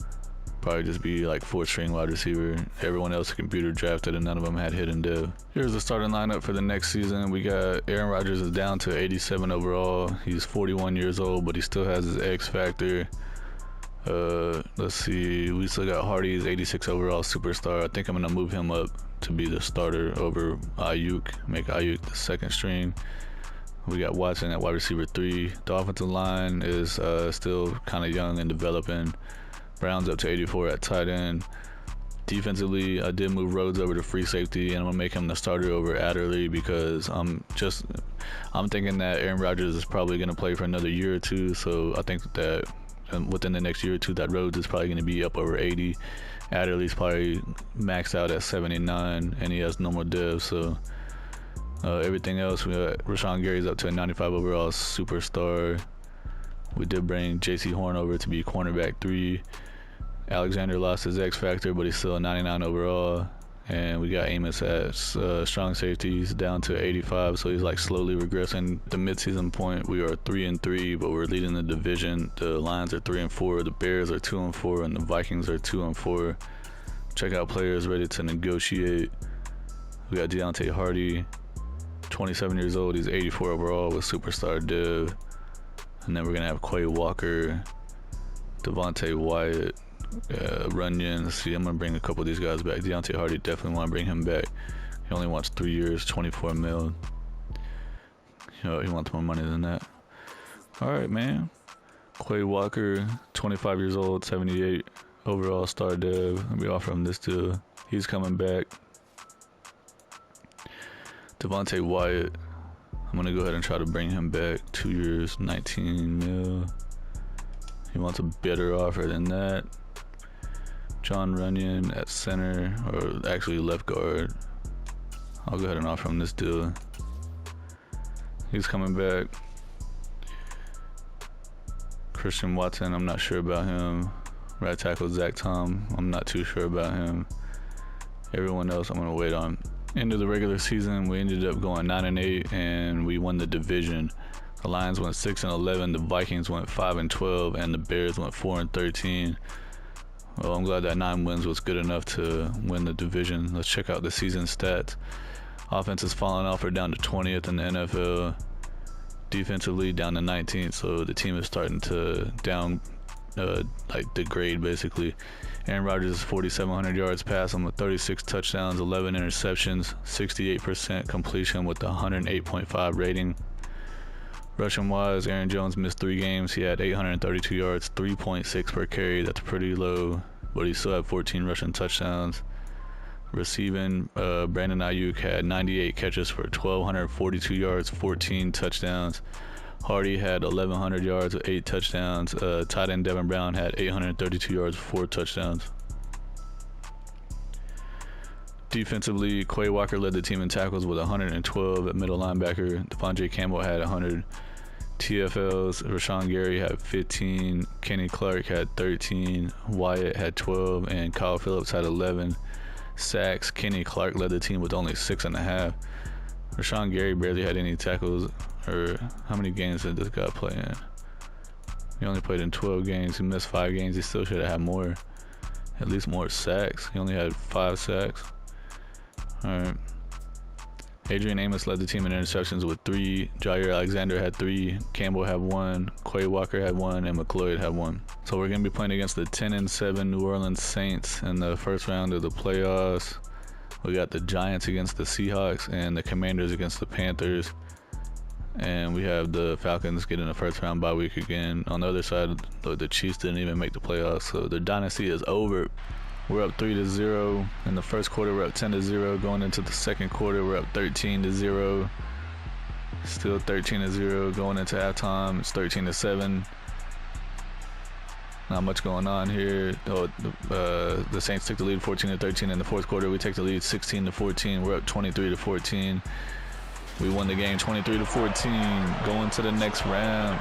probably just be like 4th-string wide receiver. Everyone else computer drafted, and none of them had hidden dev. Here's the starting lineup for the next season. We got Aaron Rodgers is down to 87 overall. He's 41 years old, but he still has his X factor. Let's see. We still got Hardy's 86 overall superstar. I think I'm gonna move him up to be the starter over Ayuk. Make Ayuk the 2nd string. We got Watson at wide receiver 3. The offensive line is still kind of young and developing. Brown's up to 84 at tight end. Defensively, I did move Rhodes over to free safety, and I'm gonna make him the starter over Adderley because I'm thinking that Aaron Rodgers is probably gonna play for another year or two. So I think that within the next year or two, that Rhodes is probably gonna be up over 80. Adderley's probably maxed out at 79, and he has no more dev. So everything else, we got Rashawn Gary's up to a 95 overall superstar. We did bring J.C. Horn over to be cornerback 3. Alexander lost his X factor, but he's still a 99 overall. And we got Amos at strong safety. He's down to 85, so he's like slowly regressing. The midseason point, we are 3-3, but we're leading the division. The Lions are 3-4, the Bears are 2-4, and the Vikings are 2-4. Check out players ready to negotiate. We got Deontay Hardy, 27 years old. He's 84 overall with superstar dev. And then we're gonna have Quay Walker, Devontae Wyatt, Runyon. Let's see, I'm gonna bring a couple of these guys back. Deontay Hardy, definitely want to bring him back. He only wants 3 years, 24 mil. He wants more money than that. All right, man. Quay Walker, 25 years old, 78 overall star dev. We offer him this deal. He's coming back. Devontae Wyatt, I'm gonna go ahead and try to bring him back. 2 years, 19 mil. He wants a better offer than that. John Runyon at center, or actually left guard. I'll go ahead and offer him this deal. He's coming back. Christian Watson, I'm not sure about him. Right tackle Zach Tom, I'm not too sure about him. Everyone else I'm gonna wait on. End of the regular season, we ended up going 9-8, and we won the division. The Lions went 6-11, the Vikings went 5-12, and the Bears went 4-13. Well, I'm glad that 9 wins was good enough to win the division. Let's check out the season stats. Offense is falling off. We're down to 20th in the NFL. Defensively, down to 19th. So the team is starting to degrade basically. Aaron Rodgers is 4,700 yards passing with 36 touchdowns, 11 interceptions, 68% completion with a 108.5 rating. Rushing wise, Aaron Jones missed 3 games. He had 832 yards, 3.6 per carry. That's pretty low, but he still had 14 rushing touchdowns. Receiving, Brandon Ayuk had 98 catches for 1,242 yards, 14 touchdowns. Hardy had 1,100 yards with 8 touchdowns. Tight end Devin Brown had 832 yards, 4 touchdowns. Defensively, Quay Walker led the team in tackles with 112 at middle linebacker. Devondre Campbell had 100 TFLs. Rashawn Gary had 15. Kenny Clark had 13. Wyatt had 12. And Kyle Phillips had 11 sacks. Kenny Clark led the team with only 6.5. Rashawn Gary barely had any tackles. Or how many games did this guy play in? He only played in 12 games. He missed 5 games. He still should have had more. At least more sacks. He only had 5 sacks. Alright. Adrian Amos led the team in interceptions with 3. Jair Alexander had 3. Campbell had 1. Quay Walker had 1. And McLeod had 1. So we're going to be playing against the 10-7 New Orleans Saints in the first round of the playoffs. We got the Giants against the Seahawks and the Commanders against the Panthers. And we have the Falcons getting a first round bye week again. On the other side, the Chiefs didn't even make the playoffs. So the dynasty is over. We're up 3-0 in the first quarter. We're up 10-0 going into the second quarter. We're up 13-0. Still 13-0 going into halftime. It's 13-7. Not much going on here. The Saints took the lead 14-13 in the fourth quarter. We take the lead 16-14. We're up 23-14. We won the game 23-14. Going to the next round.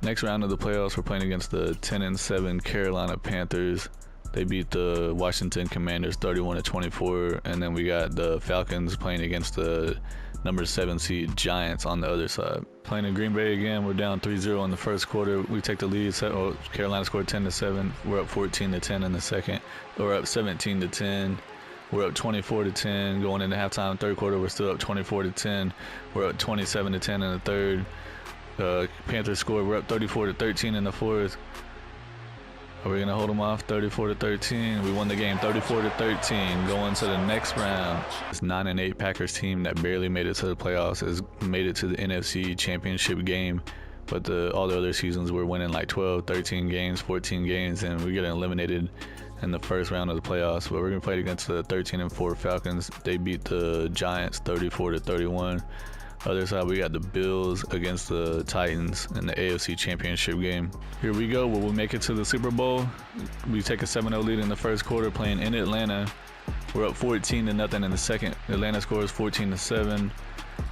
Next round of the playoffs, we're playing against the 10-7 Carolina Panthers. They beat the Washington Commanders 31-24, and then we got the Falcons playing against the number 7 seed Giants on the other side. Playing in Green Bay again, we're down 3-0 in the first quarter. We take the lead. Carolina scored 10-7. We're up 14-10 in the second. We're up 17-10. We're up 24-10 going into halftime. Third quarter, we're still up 24-10. We're up 27-10 in the third. Panthers scored. We're up 34-13 in the fourth. Are we gonna hold them off? 34-13. We won the game 34-13. Going to the next round. This 9-8 Packers team that barely made it to the playoffs has made it to the NFC Championship game, but all the other seasons we're winning like 12, 13 games, 14 games, and we're getting eliminated in the first round of the playoffs. But we're gonna play against the 13-4 Falcons. They beat the Giants 34-31. Other side, we got the Bills against the Titans in the AFC Championship game. Here we go. Will we make it to the Super Bowl? We take a 7-0 lead in the first quarter playing in Atlanta. We're up 14-0 in the second. Atlanta scores 14-7.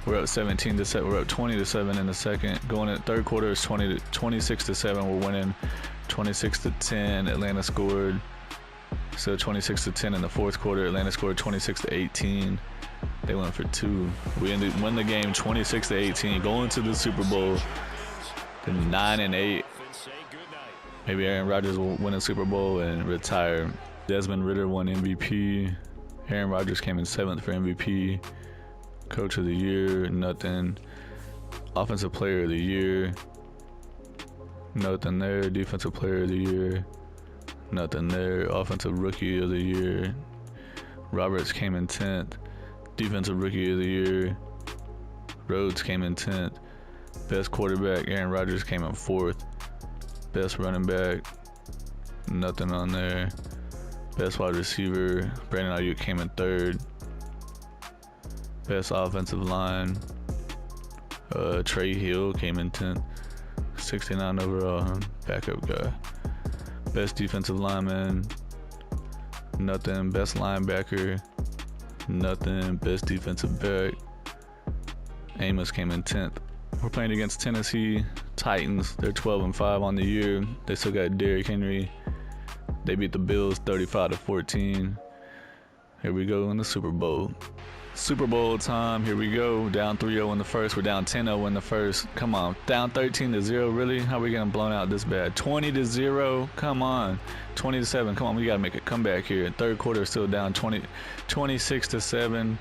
We're up 17-7. We're up 20-7 in the second. Going in the third quarter is 26-7. We're winning 26-10. Atlanta scored. So 26-10 in the fourth quarter. Atlanta scored 26-18. They went for 2. We win the game 26-18. Going to the Super Bowl. The 9-8. Maybe Aaron Rodgers will win a Super Bowl and retire. Desmond Ridder won MVP. Aaron Rodgers came in 7th for MVP. Coach of the Year, nothing. Offensive Player of the Year, nothing there. Defensive Player of the Year, nothing there. Offensive Rookie of the Year, Roberts came in 10th. Defensive Rookie of the Year, Rhodes came in 10th. Best quarterback, Aaron Rodgers came in 4th. Best running back, nothing on there. Best wide receiver, Brandon Ayuk came in 3rd. Best offensive line, Trey Hill came in 10th. 69 overall, backup guy. Best defensive lineman, nothing. Best linebacker, nothing. Best defensive back, Amos came in 10th. We're playing against Tennessee Titans. They're 12-5 on the year. They still got Derrick Henry. They beat the Bills 35-14. Here we go in the Super Bowl. Super Bowl time. Here we go. Down 3-0 in the first. We're down 10-0 in the first. Come on. Down 13-0. Really? How are we getting blown out this bad? 20-0. Come on. 20-7. Come on. We got to make a comeback here. Third quarter still down 26-7.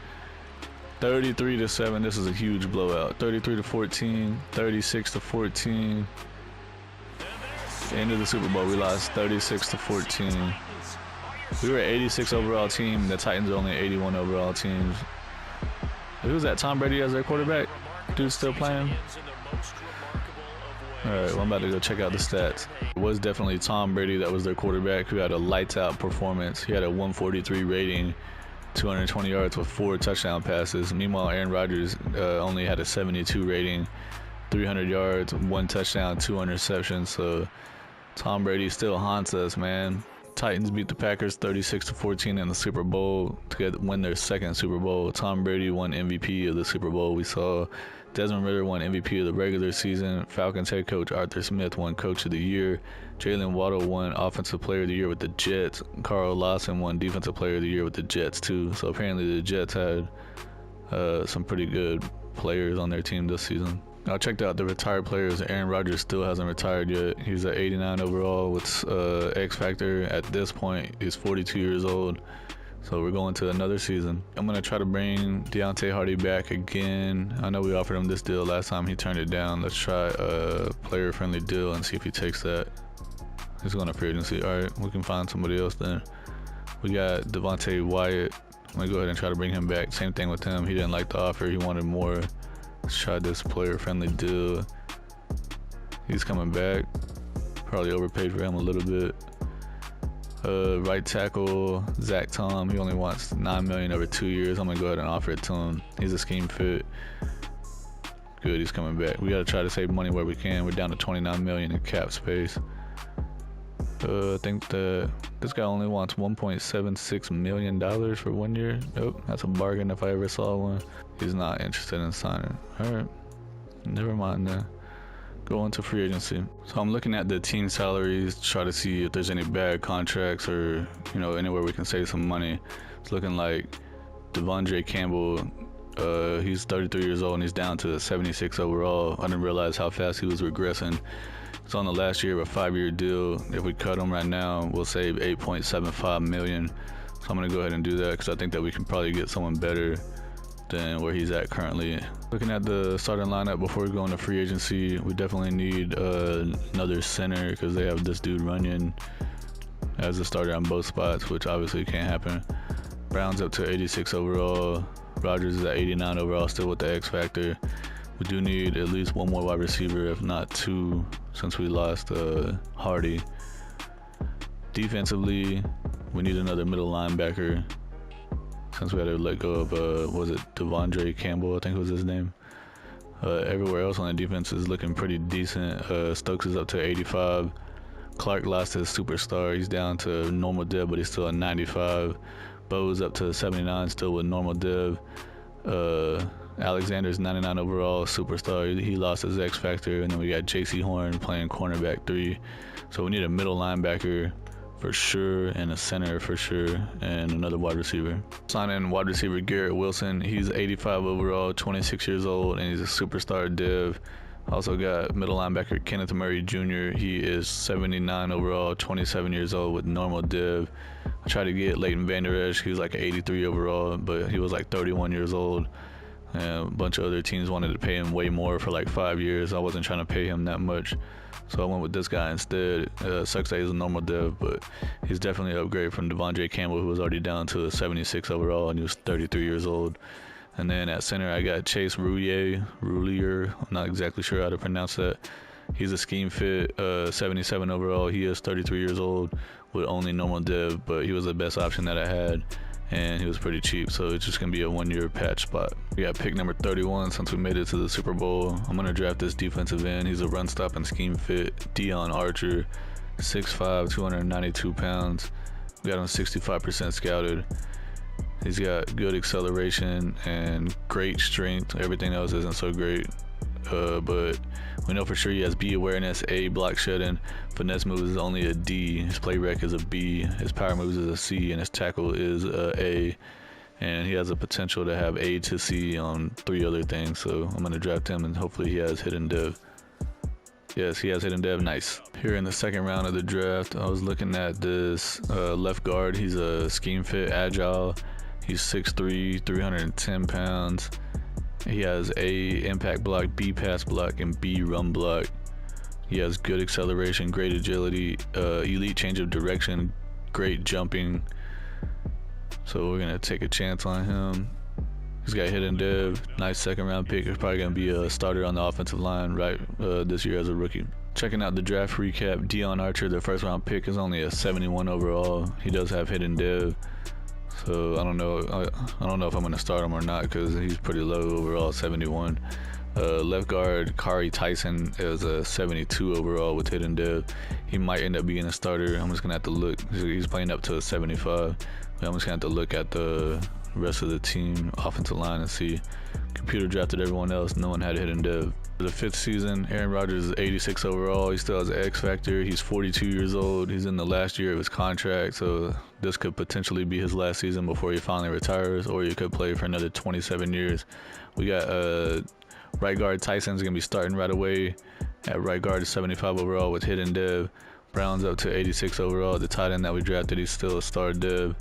33-7. This is a huge blowout. 33-14. 36-14. End of the Super Bowl. We lost 36-14. We were an 86 overall team. The Titans are only 81 overall teams. Who's that? Tom Brady as their quarterback? Dude's still playing? Alright, well, I'm about to go check out the stats. It was definitely Tom Brady that was their quarterback, who had a lights out performance. He had a 143 rating, 220 yards with 4 touchdown passes. Meanwhile, Aaron Rodgers only had a 72 rating, 300 yards, 1 touchdown, 2 interceptions. So Tom Brady still haunts us, man. Titans beat the Packers 36-14 in the Super Bowl to win their second Super Bowl. Tom Brady won MVP of the Super Bowl. We saw Desmond Ridder won MVP of the regular season. Falcons head coach Arthur Smith won Coach of the Year. Jalen Waddle won Offensive Player of the Year with the Jets. Carl Lawson won Defensive Player of the Year with the Jets too. So apparently the Jets had some pretty good players on their team this season. I checked out the retired players. Aaron Rodgers still hasn't retired yet. He's at 89 overall with X Factor. At this point, he's 42 years old. So we're going to another season. I'm going to try to bring Deontay Hardy back again. I know we offered him this deal last time. He turned it down. Let's try a player-friendly deal and see if he takes that. He's going to free agency. All right, we can find somebody else then. We got Devontae Wyatt. I'm going to go ahead and try to bring him back. Same thing with him. He didn't like the offer. He wanted more. Let's try this player-friendly deal. He's coming back. Probably overpaid for him a little bit. Right tackle, Zach Tom. He only wants $9 million over 2 years. I'm gonna go ahead and offer it to him. He's a scheme fit. Good, he's coming back. We gotta try to save money where we can. We're down to $29 million in cap space. I think this guy only wants $1.76 million for 1 year. Nope, that's a bargain if I ever saw one. He's not interested in signing. All right, never mind then. go into free agency. So I'm looking at the team salaries, try to see if there's any bad contracts or, anywhere we can save some money. It's looking like Devondre Campbell, he's 33 years old and he's down to 76 overall. I didn't realize how fast he was regressing. He's on the last year of a 5-year deal. If we cut him right now, we'll save $8.75 million. So I'm gonna go ahead and do that because I think that we can probably get someone better than where he's at currently. Looking at the starting lineup before we go into free agency, we definitely need another center because they have this dude Runyon as a starter on both spots, which obviously can't happen. Brown's up to 86 overall. Rodgers is at 89 overall, still with the X factor. We do need at least one more wide receiver, if not two, since we lost Hardy. Defensively, we need another middle linebacker, since we had to let go of, Devondre Campbell, I think was his name. Everywhere else on the defense is looking pretty decent. Stokes is up to 85. Clark lost his superstar. He's down to normal dev, but he's still at 95. Bo's up to 79, still with normal dev. Alexander's 99 overall, superstar. He lost his X factor, and then we got J.C. Horn playing cornerback 3. So we need a middle linebacker for sure, and a center for sure, and another wide receiver. Signing wide receiver Garrett Wilson. He's 85 overall, 26 years old, and he's a superstar div. Also got middle linebacker Kenneth Murray Jr. He is 79 overall, 27 years old with normal div. I tried to get Leighton Vander Esch. He was like 83 overall, but he was like 31 years old. And a bunch of other teams wanted to pay him way more for like 5 years. I wasn't trying to pay him that much, so I went with this guy instead. Sucks that he's a normal dev, but he's definitely an upgrade from Devondre Campbell, who was already down to 76 overall, and he was 33 years old. And then at center, I got Chase Roulier. I'm not exactly sure how to pronounce that. He's a scheme fit, 77 overall. He is 33 years old with only normal dev, but he was the best option that I had, and he was pretty cheap, so it's just going to be a 1-year patch spot. We got pick number 31 since we made it to the Super Bowl. I'm going to draft this defensive end. He's a run stop and scheme fit. Deion Archer, 6'5", 292 pounds. We got him 65% scouted. He's got good acceleration and great strength. Everything else isn't so great, but we know for sure he has B awareness, A block shedding, finesse moves is only a D, his play rec is a B, his power moves is a C, and his tackle is a A. And he has the potential to have A to C on 3 other things, so I'm going to draft him, and hopefully he has hidden dev. Yes, he has hidden dev. Nice. Here in the second round of the draft, I was looking at this left guard. He's a scheme fit, agile. He's 6'3", 310 pounds. He has A impact block, B pass block, and B run block. He has good acceleration, great agility, elite change of direction, great jumping. So we're gonna take a chance on him. He's got hidden dev, nice second round pick. He's probably gonna be a starter on the offensive line this year as a rookie. Checking out the draft recap, Deion Archer, the first round pick, is only a 71 overall. He does have hidden dev. So I don't know if I'm gonna start him or not because he's pretty low overall, 71. Left guard Kari Tyson is a 72 overall with hidden dev. He might end up being a starter. I'm just gonna have to look. He's playing up to a 75. But I'm just gonna have to look at the rest of the team offensive line and see. Computer drafted everyone else. No one had hidden dev. For the 5th season, Aaron Rodgers is 86 overall. He still has an X factor. He's 42 years old. He's in the last year of his contract, so this could potentially be his last season before he finally retires, or he could play for another 27 years. We got right guard Tyson's gonna be starting right away. At right guard is 75 overall with hidden dev. Brown's up to 86 overall. The tight end that we drafted, he's still a star dev.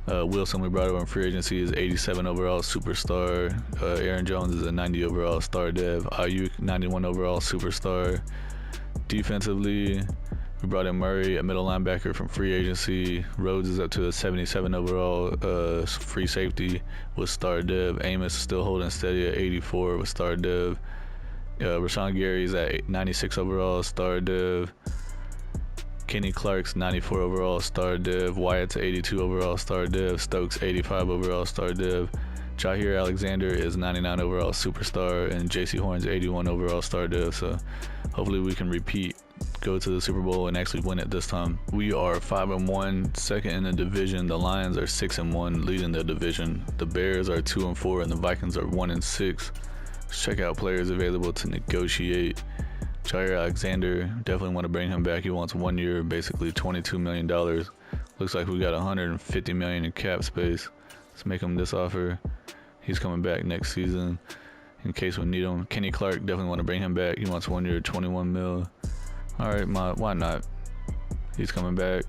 Wilson, we brought over in free agency, is 87 overall superstar. Aaron Jones is a 90 overall star dev. Ayuk, 91 overall superstar. Defensively, we brought in Murray, a middle linebacker from free agency. Rhodes is up to a 77 overall free safety with star dev. Amos is still holding steady at 84 with star dev. Rashawn Gary's at 96 overall star dev. Kenny Clark's 94 overall star dev. Wyatt's 82 overall star dev. Stokes 85 overall star dev. Jair Alexander is 99 overall superstar, and J.C. Horn's 81 overall star dev. So hopefully we can repeat, go to the Super Bowl and actually win it this time. We are 5-1, second in the division. The Lions are 6-1, leading the division. The Bears are 2-4, and the Vikings are 1-6. Let's check out players available to negotiate. Jair Alexander, definitely want to bring him back. He wants 1 year, basically $22 million. Looks like we got $150 million in cap space. Let's make him this offer. He's coming back next season in case we need him. Kenny Clark, definitely want to bring him back. He wants 1 year, $21 million. All right, why not? He's coming back.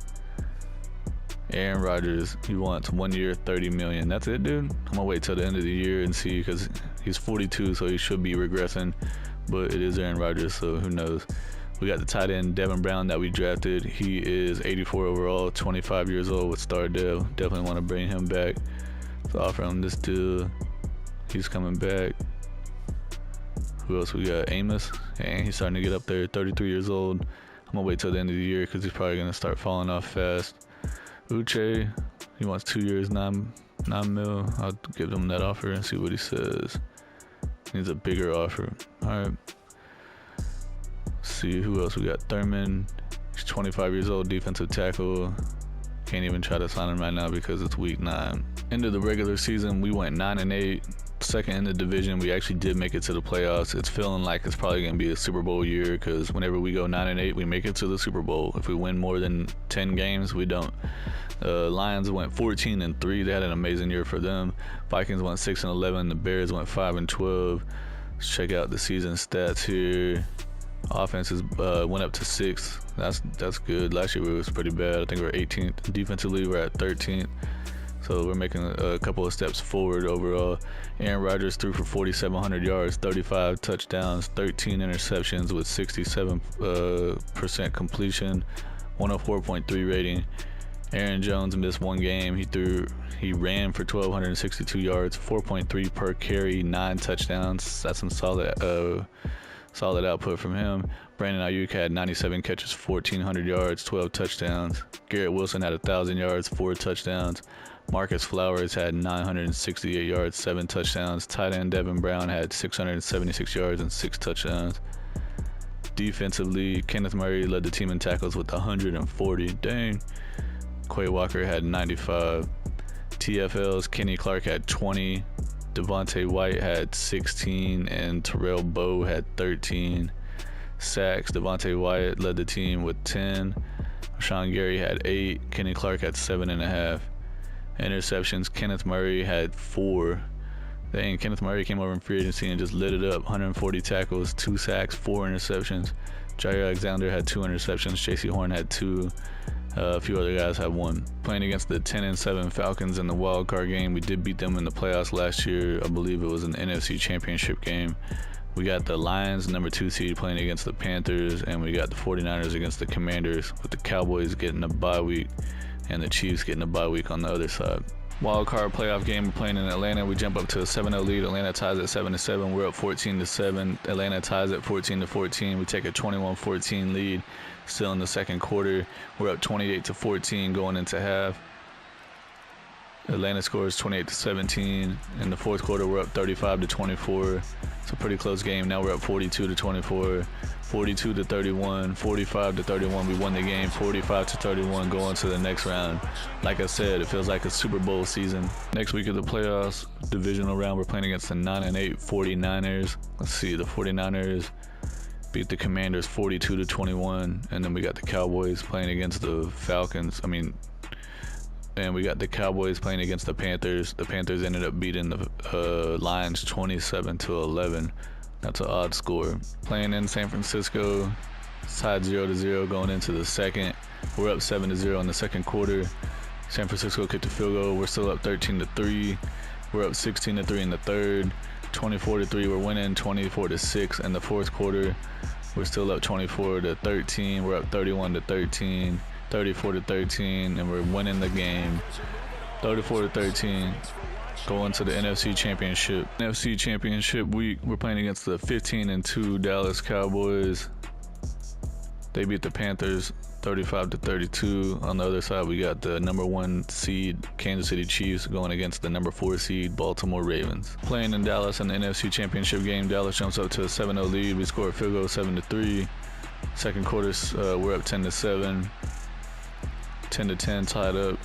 Aaron Rodgers, he wants 1 year, $30 million. That's it, dude. I'm gonna wait till the end of the year and see, because he's 42, so he should be regressing. But it is Aaron Rodgers, so who knows? We got the tight end Devin Brown that we drafted. He is 84 overall, 25 years old with Star Dev. Definitely want to bring him back. So offer him this deal. He's coming back. Who else we got? Amos, and he's starting to get up there, 33 years old. I'm gonna wait till the end of the year because he's probably gonna start falling off fast. Uche, he wants 2 years, $9 mil. I'll give him that offer and see what he says. Needs a bigger offer. All right. See who else we got. Thurman, he's 25 years old, defensive tackle. Can't even try to sign him right now because it's week 9. End of the regular season, we went 9-8. Second in the division. We actually did make it to the playoffs. It's feeling like it's probably going to be a Super Bowl year, because whenever we go 9-8, we make it to the Super Bowl. If we win more than 10 games, we don't. Lions went 14-3. They had an amazing year for them. Vikings went 6-11. The Bears went 5-12. Let's check out the season stats here. Offenses went up to 6th. That's good. Last year we was pretty bad. I think we were 18th. Defensively, we're at 13th. So we're making a couple of steps forward overall. Aaron Rodgers threw for 4,700 yards, 35 touchdowns, 13 interceptions with 67% completion, 104.3 rating. Aaron Jones missed 1 game. He ran for 1,262 yards, 4.3 per carry, 9 touchdowns. That's some solid output from him. Brandon Ayuk had 97 catches, 1,400 yards, 12 touchdowns. Garrett Wilson had 1,000 yards, 4 touchdowns. Marcus Flowers had 968 yards, 7 touchdowns. Tight end Devin Brown had 676 yards and 6 touchdowns. Defensively, Kenneth Murray led the team in tackles with 140. Dang. Quay Walker had 95. TFLs, Kenny Clark had 20. Devontae White had 16, and Terrell Bowe had 13. Sacks, Devontae White led the team with 10. Sean Gary had 8. Kenny Clark had 7.5. Interceptions, Kenneth Murray had 4. Dang, Kenneth Murray came over in free agency and just lit it up. 140 tackles, 2 sacks, 4 interceptions. Jair Alexander had 2 interceptions. J.C. Horn had 2. A few other guys had 1. Playing against the 10-7 Falcons in the wild card game. We did beat them in the playoffs last year. I believe it was an NFC Championship game. We got the Lions, number 2 seed, playing against the Panthers, and we got the 49ers against the Commanders, with the Cowboys getting a bye week and the Chiefs getting a bye week on the other side. Wild card playoff game, we're playing in Atlanta. We jump up to a 7-0 lead. Atlanta ties at 7-7. We're up 14-7. Atlanta ties at 14-14. We take a 21-14 lead. Still in the second quarter, we're up 28-14 going into half. Atlanta scores 28-17. In the fourth quarter, we're up 35-24. It's a pretty close game. Now we're up 42-24, 42-31, 45-31. We won the game, 45-31, going to the next round. Like I said, it feels like a Super Bowl season. Next week of the playoffs, divisional round, we're playing against the 9-8 49ers. Let's see, the 49ers beat the Commanders 42-21, and then we got the Cowboys playing against the Falcons. And we got the Cowboys playing against the Panthers. The Panthers ended up beating the Lions 27-11. That's an odd score. Playing in San Francisco, it's tied 0-0 going into the second. We're up 7-0 in the second quarter. San Francisco kicked a field goal. We're still up 13-3. We're up 16-3 in the third. 24-3. We're winning 24-6 in the fourth quarter. We're still up 24-13. We're up 31-13. 34-13, and we're winning the game 34-13, going to the NFC Championship. NFC Championship week, we're playing against the 15-2 Dallas Cowboys. They beat the Panthers 35-32. On the other side, we got the number 1 seed Kansas City Chiefs going against the number 4 seed Baltimore Ravens. Playing in Dallas in the NFC Championship game, Dallas jumps up to a 7-0 lead. We score a field goal 7-3. Second quarter, we're up 10-7. 10-10 tied up.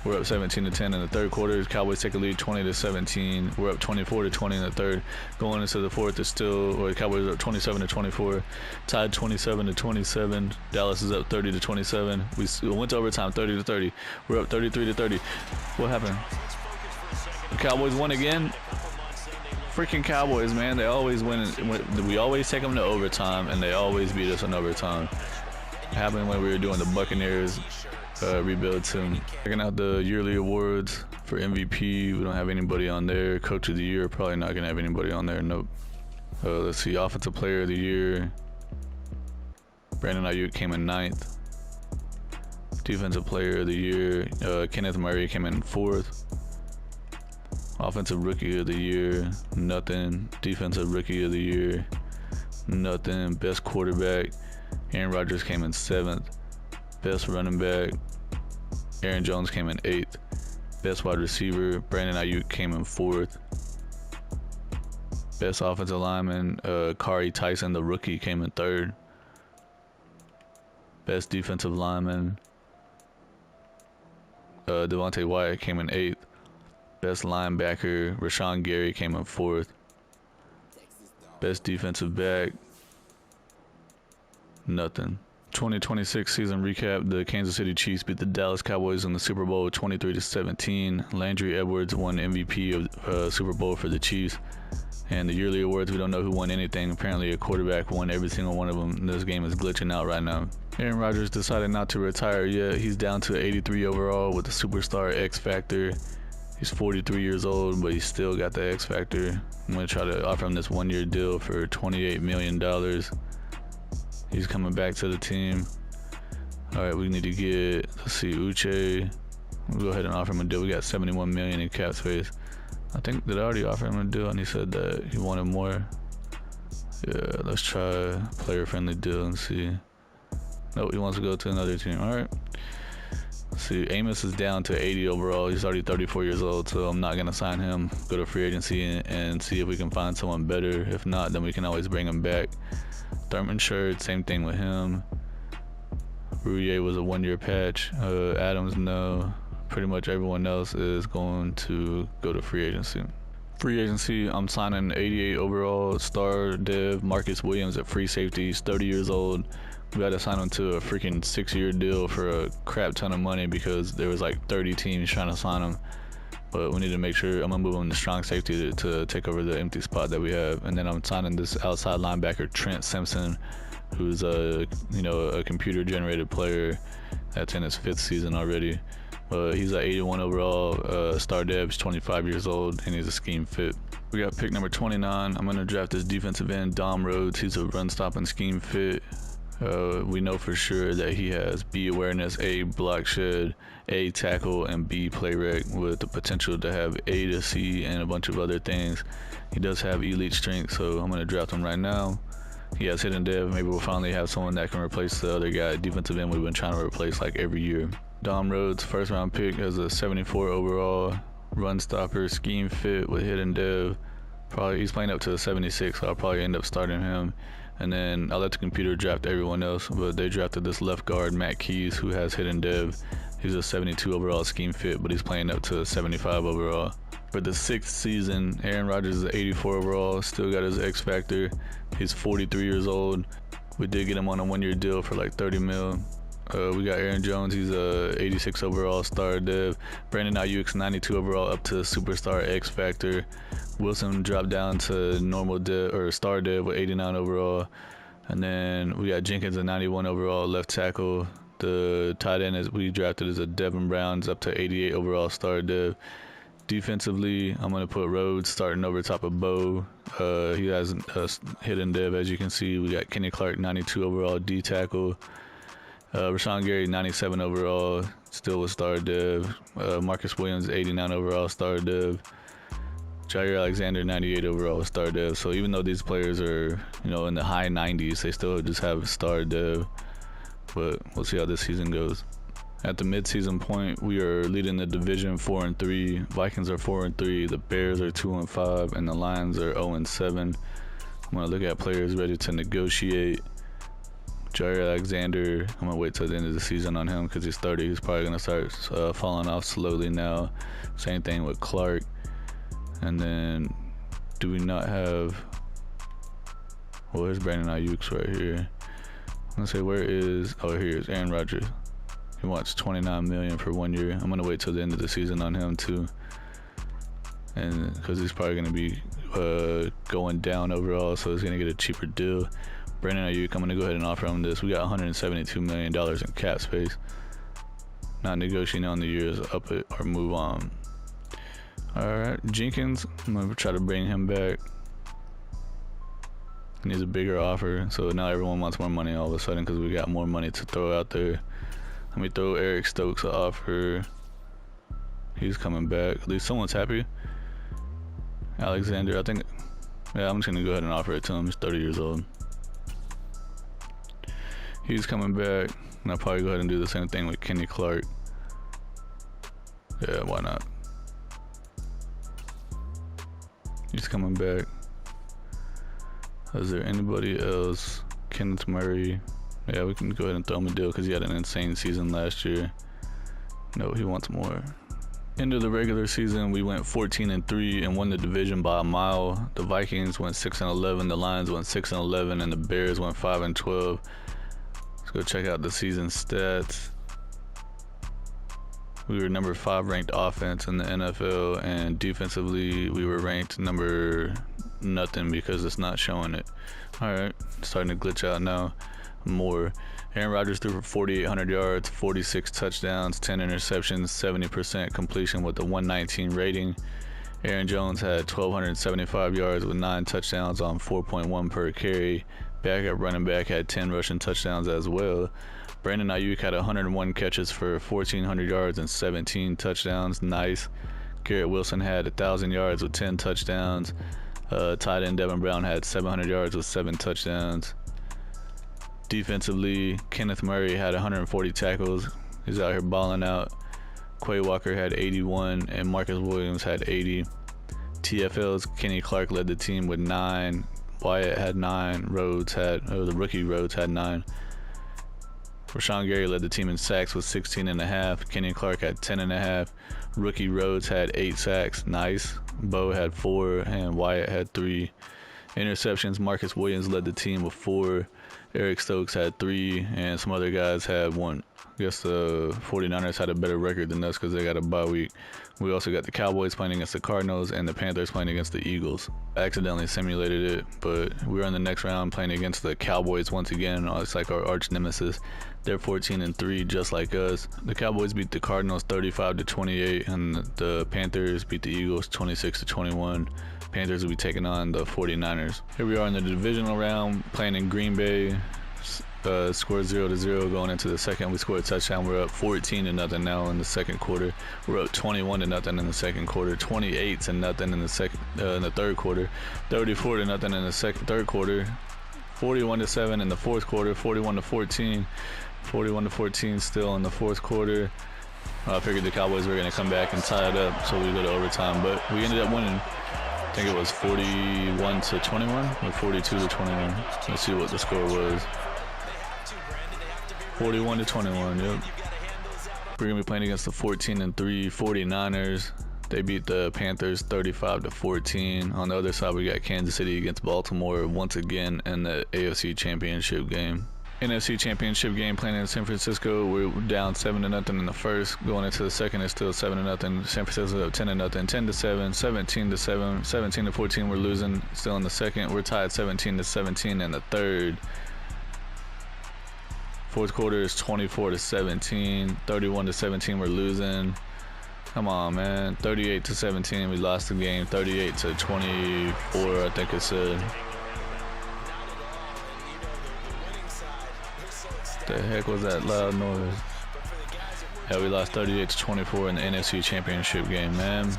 We're up 17-10 in the third quarter. Cowboys take a lead 20-17. We're up 24-20 in the third. Going into the fourth, it's still, or the Cowboys are up 27-24. Tied 27-27. Dallas is up 30-27. We went to overtime 30-30. We're up 33-30. What happened? The Cowboys won again. Freaking Cowboys, man. They always win. We always take them to overtime, and they always beat us in overtime. It happened when we were doing the Buccaneers rebuild team. Checking out the yearly awards for MVP. We don't have anybody on there. Coach of the year, probably not gonna have anybody on there. Nope. Let's see. Offensive player of the year. Brandon Ayuk came in 9th. Defensive player of the year. Kenneth Murray came in 4th. Offensive rookie of the year. Nothing. Defensive rookie of the year. Nothing. Best quarterback. Aaron Rodgers came in 7th. Best running back. Aaron Jones came in 8th. Best wide receiver, Brandon Ayuk came in 4th. Best offensive lineman, Kari Tyson, the rookie, came in 3rd. Best defensive lineman, Devontae Wyatt came in 8th. Best linebacker, Rashawn Gary, came in 4th. Best defensive back, nothing. 2026 season recap. The Kansas City Chiefs beat the Dallas Cowboys in the Super Bowl 23-17. Landry Edwards won MVP of Super Bowl for the Chiefs. And the yearly awards, we don't know who won anything. Apparently a quarterback won every single one of them. This game is glitching out right now. Aaron Rodgers decided not to retire yet. He's down to 83 overall with the superstar X Factor. He's 43 years old, but he's still got the X Factor. I'm going to try to offer him this one-year deal for $28 million. He's coming back to the team. All right, we need to get, let's see, Uche. We'll go ahead and offer him a deal. We got $71 million in cap space. I think, did I already offer him a deal? And he said that he wanted more. Yeah, let's try a player-friendly deal and see. Nope, he wants to go to another team. All right. Let's see, Amos is down to 80 overall. He's already 34 years old, so I'm not going to sign him. Go to free agency and see if we can find someone better. If not, then we can always bring him back. Thurman Shirt, same thing with him. Rouillet was a one-year patch. Adams, no. Pretty much everyone else is going to go to free agency. Free agency, I'm signing 88 overall star dev Marcus Williams at free safety. He's 30 years old. We got to sign him to a freaking 6-year deal for a crap ton of money because there was like 30 teams trying to sign him. But we need to make sure I'm gonna move him to strong safety to take over the empty spot that we have. And then I'm signing this outside linebacker Trent Simpson, who's a computer generated player that's in his 5th season already. He's at 81 overall, star dev. He's 25 years old and he's a scheme fit. We got pick number 29. I'm gonna draft this defensive end Dom Rhodes. He's a run stop and scheme fit. We know for sure that he has B awareness, A block shed, A tackle, and B play rec with the potential to have A to C and a bunch of other things. He does have elite strength, so I'm going to draft him right now. He has hidden dev. Maybe we'll finally have someone that can replace the other guy, defensive end we've been trying to replace like every year. Dom Rhodes, 1st round pick, has a 74 overall, run stopper, scheme fit with hidden dev. Probably he's playing up to a 76, so I'll probably end up starting him. And then I'll let the computer draft everyone else, but they drafted this left guard, Matt Keys, who has hidden dev. He's a 72 overall scheme fit, but he's playing up to 75 overall. For the 6th season, Aaron Rodgers is 84 overall, still got his X Factor. He's 43 years old. We did get him on a 1-year deal for like 30 mil. We got Aaron Jones, he's a 86 overall star dev. Brandon Ayuk's 92 overall up to superstar X Factor. Wilson dropped down to normal dev or star dev with 89 overall. And then we got Jenkins at 91 overall left tackle. The tight end we drafted is a Devin Brown's up to 88 overall star dev. Defensively, I'm going to put Rhodes starting over top of Bo. He has a hidden dev, as you can see. We got Kenny Clark, 92 overall D tackle. Rashawn Gary, 97 overall, still with star dev. Marcus Williams, 89 overall star dev. Jair Alexander, 98 overall star dev. So even though these players are, in the high 90s, they still just have star dev. But we'll see how this season goes. At the midseason point, we are leading the division 4-3. Vikings are 4-3. The Bears are 2-5, and the Lions are 0-7. I'm gonna look at players ready to negotiate. Jair Alexander, I'm gonna wait till the end of the season on him because he's 30. He's probably gonna start falling off slowly now. Same thing with Clark. And then, do we not have? Well, there's Brandon Ayuk's right here. I'm gonna say, where is? Oh, here's Aaron Rodgers. He wants $29 million for 1 year. I'm gonna wait till the end of the season on him too, and because he's probably gonna be going down overall, so he's gonna get a cheaper deal. Brandon Ayuk, I'm gonna go ahead and offer him this. We got $172 million in cap space. Not negotiating on the years, up it or move on. All right, Jenkins, I'm gonna try to bring him back. He needs a bigger offer, so now everyone wants more money all of a sudden because we got more money to throw out there. Let me throw Eric Stokes an offer. He's coming back. At least someone's happy. Alexander, I think. Yeah, I'm just gonna go ahead and offer it to him. He's 30 years old. He's coming back, and I'll probably go ahead and do the same thing with Kenny Clark. Yeah, why not? He's coming back. Is there anybody else? Kenneth Murray. Yeah, we can go ahead and throw him a deal because he had an insane season last year. No, he wants more. End of the regular season, we went 14-3 and won the division by a mile. The Vikings went 6-11, the Lions went 6-11, and the Bears went 5-12. Let's go check out the season stats. We were number 5 ranked offense in the NFL, and defensively we were ranked number nothing because it's not showing it. All right, starting to glitch out now more. Aaron Rodgers threw for 4,800 yards, 46 touchdowns, 10 interceptions, 70% completion with a 119 rating. Aaron Jones had 1,275 yards with 9 touchdowns on 4.1 per carry. Backup running back had 10 rushing touchdowns as well. Brandon Ayuk had 101 catches for 1,400 yards and 17 touchdowns. Nice. Garrett Wilson had 1,000 yards with 10 touchdowns. Tight end Devin Brown had 700 yards with 7 touchdowns. Defensively, Kenneth Murray had 140 tackles. He's out here balling out. Quay Walker had 81, and Marcus Williams had 80. TFL's Kenny Clark led the team with 9. Wyatt had 9. The rookie Rhodes had 9. Rashawn Gary led the team in sacks with 16.5. Kenny Clark had 10.5. Rookie Rhodes had 8 sacks. Nice. Bo had 4, and Wyatt had 3. Interceptions, Marcus Williams led the team with 4. Eric Stokes had 3, and some other guys had 1. I guess the 49ers had a better record than us because they got a bye week. We also got the Cowboys playing against the Cardinals and the Panthers playing against the Eagles. I accidentally simulated it, but we were in the next round playing against the Cowboys once again. It's like our arch nemesis. They're 14-3, just like us. The Cowboys beat the Cardinals 35-28, and the Panthers beat the Eagles 26-21. Panthers will be taking on the 49ers. Here we are in the divisional round, playing in Green Bay. Scored 0-0 going into the second. We scored a touchdown. We're up 14-0 now in the second quarter. We're up 21-0 in the second quarter. 28-0 in the third quarter. 34-0 in the third quarter. 41-7 in the fourth quarter. 41-14. 41-14 still in the fourth quarter. I figured the Cowboys were going to come back and tie it up, so we go to overtime. But we ended up winning. I think it was 41-21 or 42-21. Let's see what the score was. 41-21, yep. We're going to be playing against the 14-3 49ers. They beat the Panthers 35-14. On the other side, we got Kansas City against Baltimore once again in the AFC Championship game. NFC Championship game playing in San Francisco. We're down 7-0 in the first. Going into the second, it's still 7-0. San Francisco up 10-0, 10-7, 17-7, 17-14. We're losing still in the second. We're tied 17-17 in the third. Fourth quarter is 24-17, 31-17. We're losing. Come on, man. 38-17. We lost the game. 38-24. I think it said. The heck was that loud noise? Yeah, we lost 38-24 in the NFC Championship game, man.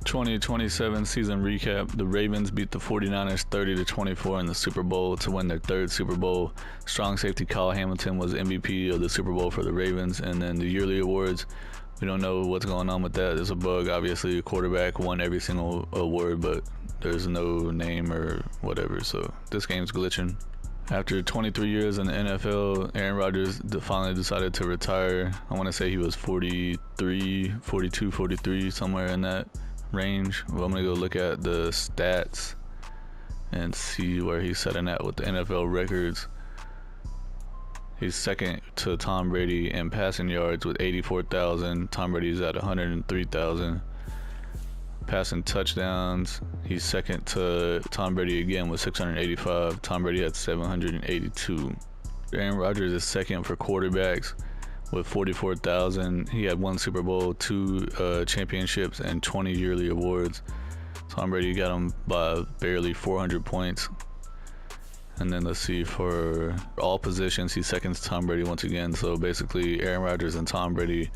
2027 season recap. The Ravens beat the 49ers 30-24 in the Super Bowl to win their 3rd Super Bowl. Strong safety Kyle Hamilton was MVP of the Super Bowl for the Ravens. And then the yearly awards, we don't know what's going on with that. There's a bug. Obviously, a quarterback won every single award, but there's no name or whatever. So this game's glitching. After 23 years in the NFL, Aaron Rodgers finally decided to retire. I want to say he was 43, 42, 43, somewhere in that range. Well, I'm going to go look at the stats and see where he's setting at with the NFL records. He's second to Tom Brady in passing yards with 84,000. Tom Brady's at 103,000. Passing touchdowns, he's second to Tom Brady again with 685. Tom Brady had 782. Aaron Rodgers is second for quarterbacks with 44,000. He had 1 Super Bowl, 2 championships, and 20 yearly awards. Tom Brady got him by barely 400 points. And then let's see, for all positions, he's second to Tom Brady once again. So basically, Aaron Rodgers and Tom Brady,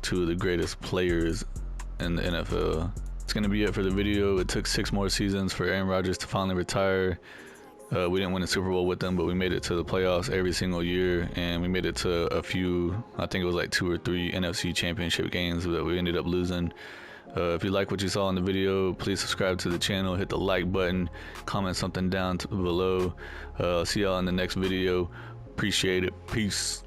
2 of the greatest players in the NFL. That's going to be it for the video. It took 6 more seasons for Aaron Rodgers to finally retire. We didn't win a Super Bowl with them, but we made it to the playoffs every single year, and we made it to a few, I think it was like 2 or 3 NFC championship games that we ended up losing. If you like what you saw in the video, please subscribe to the channel, hit the like button, comment something down below. See y'all in the next video. Appreciate it. Peace.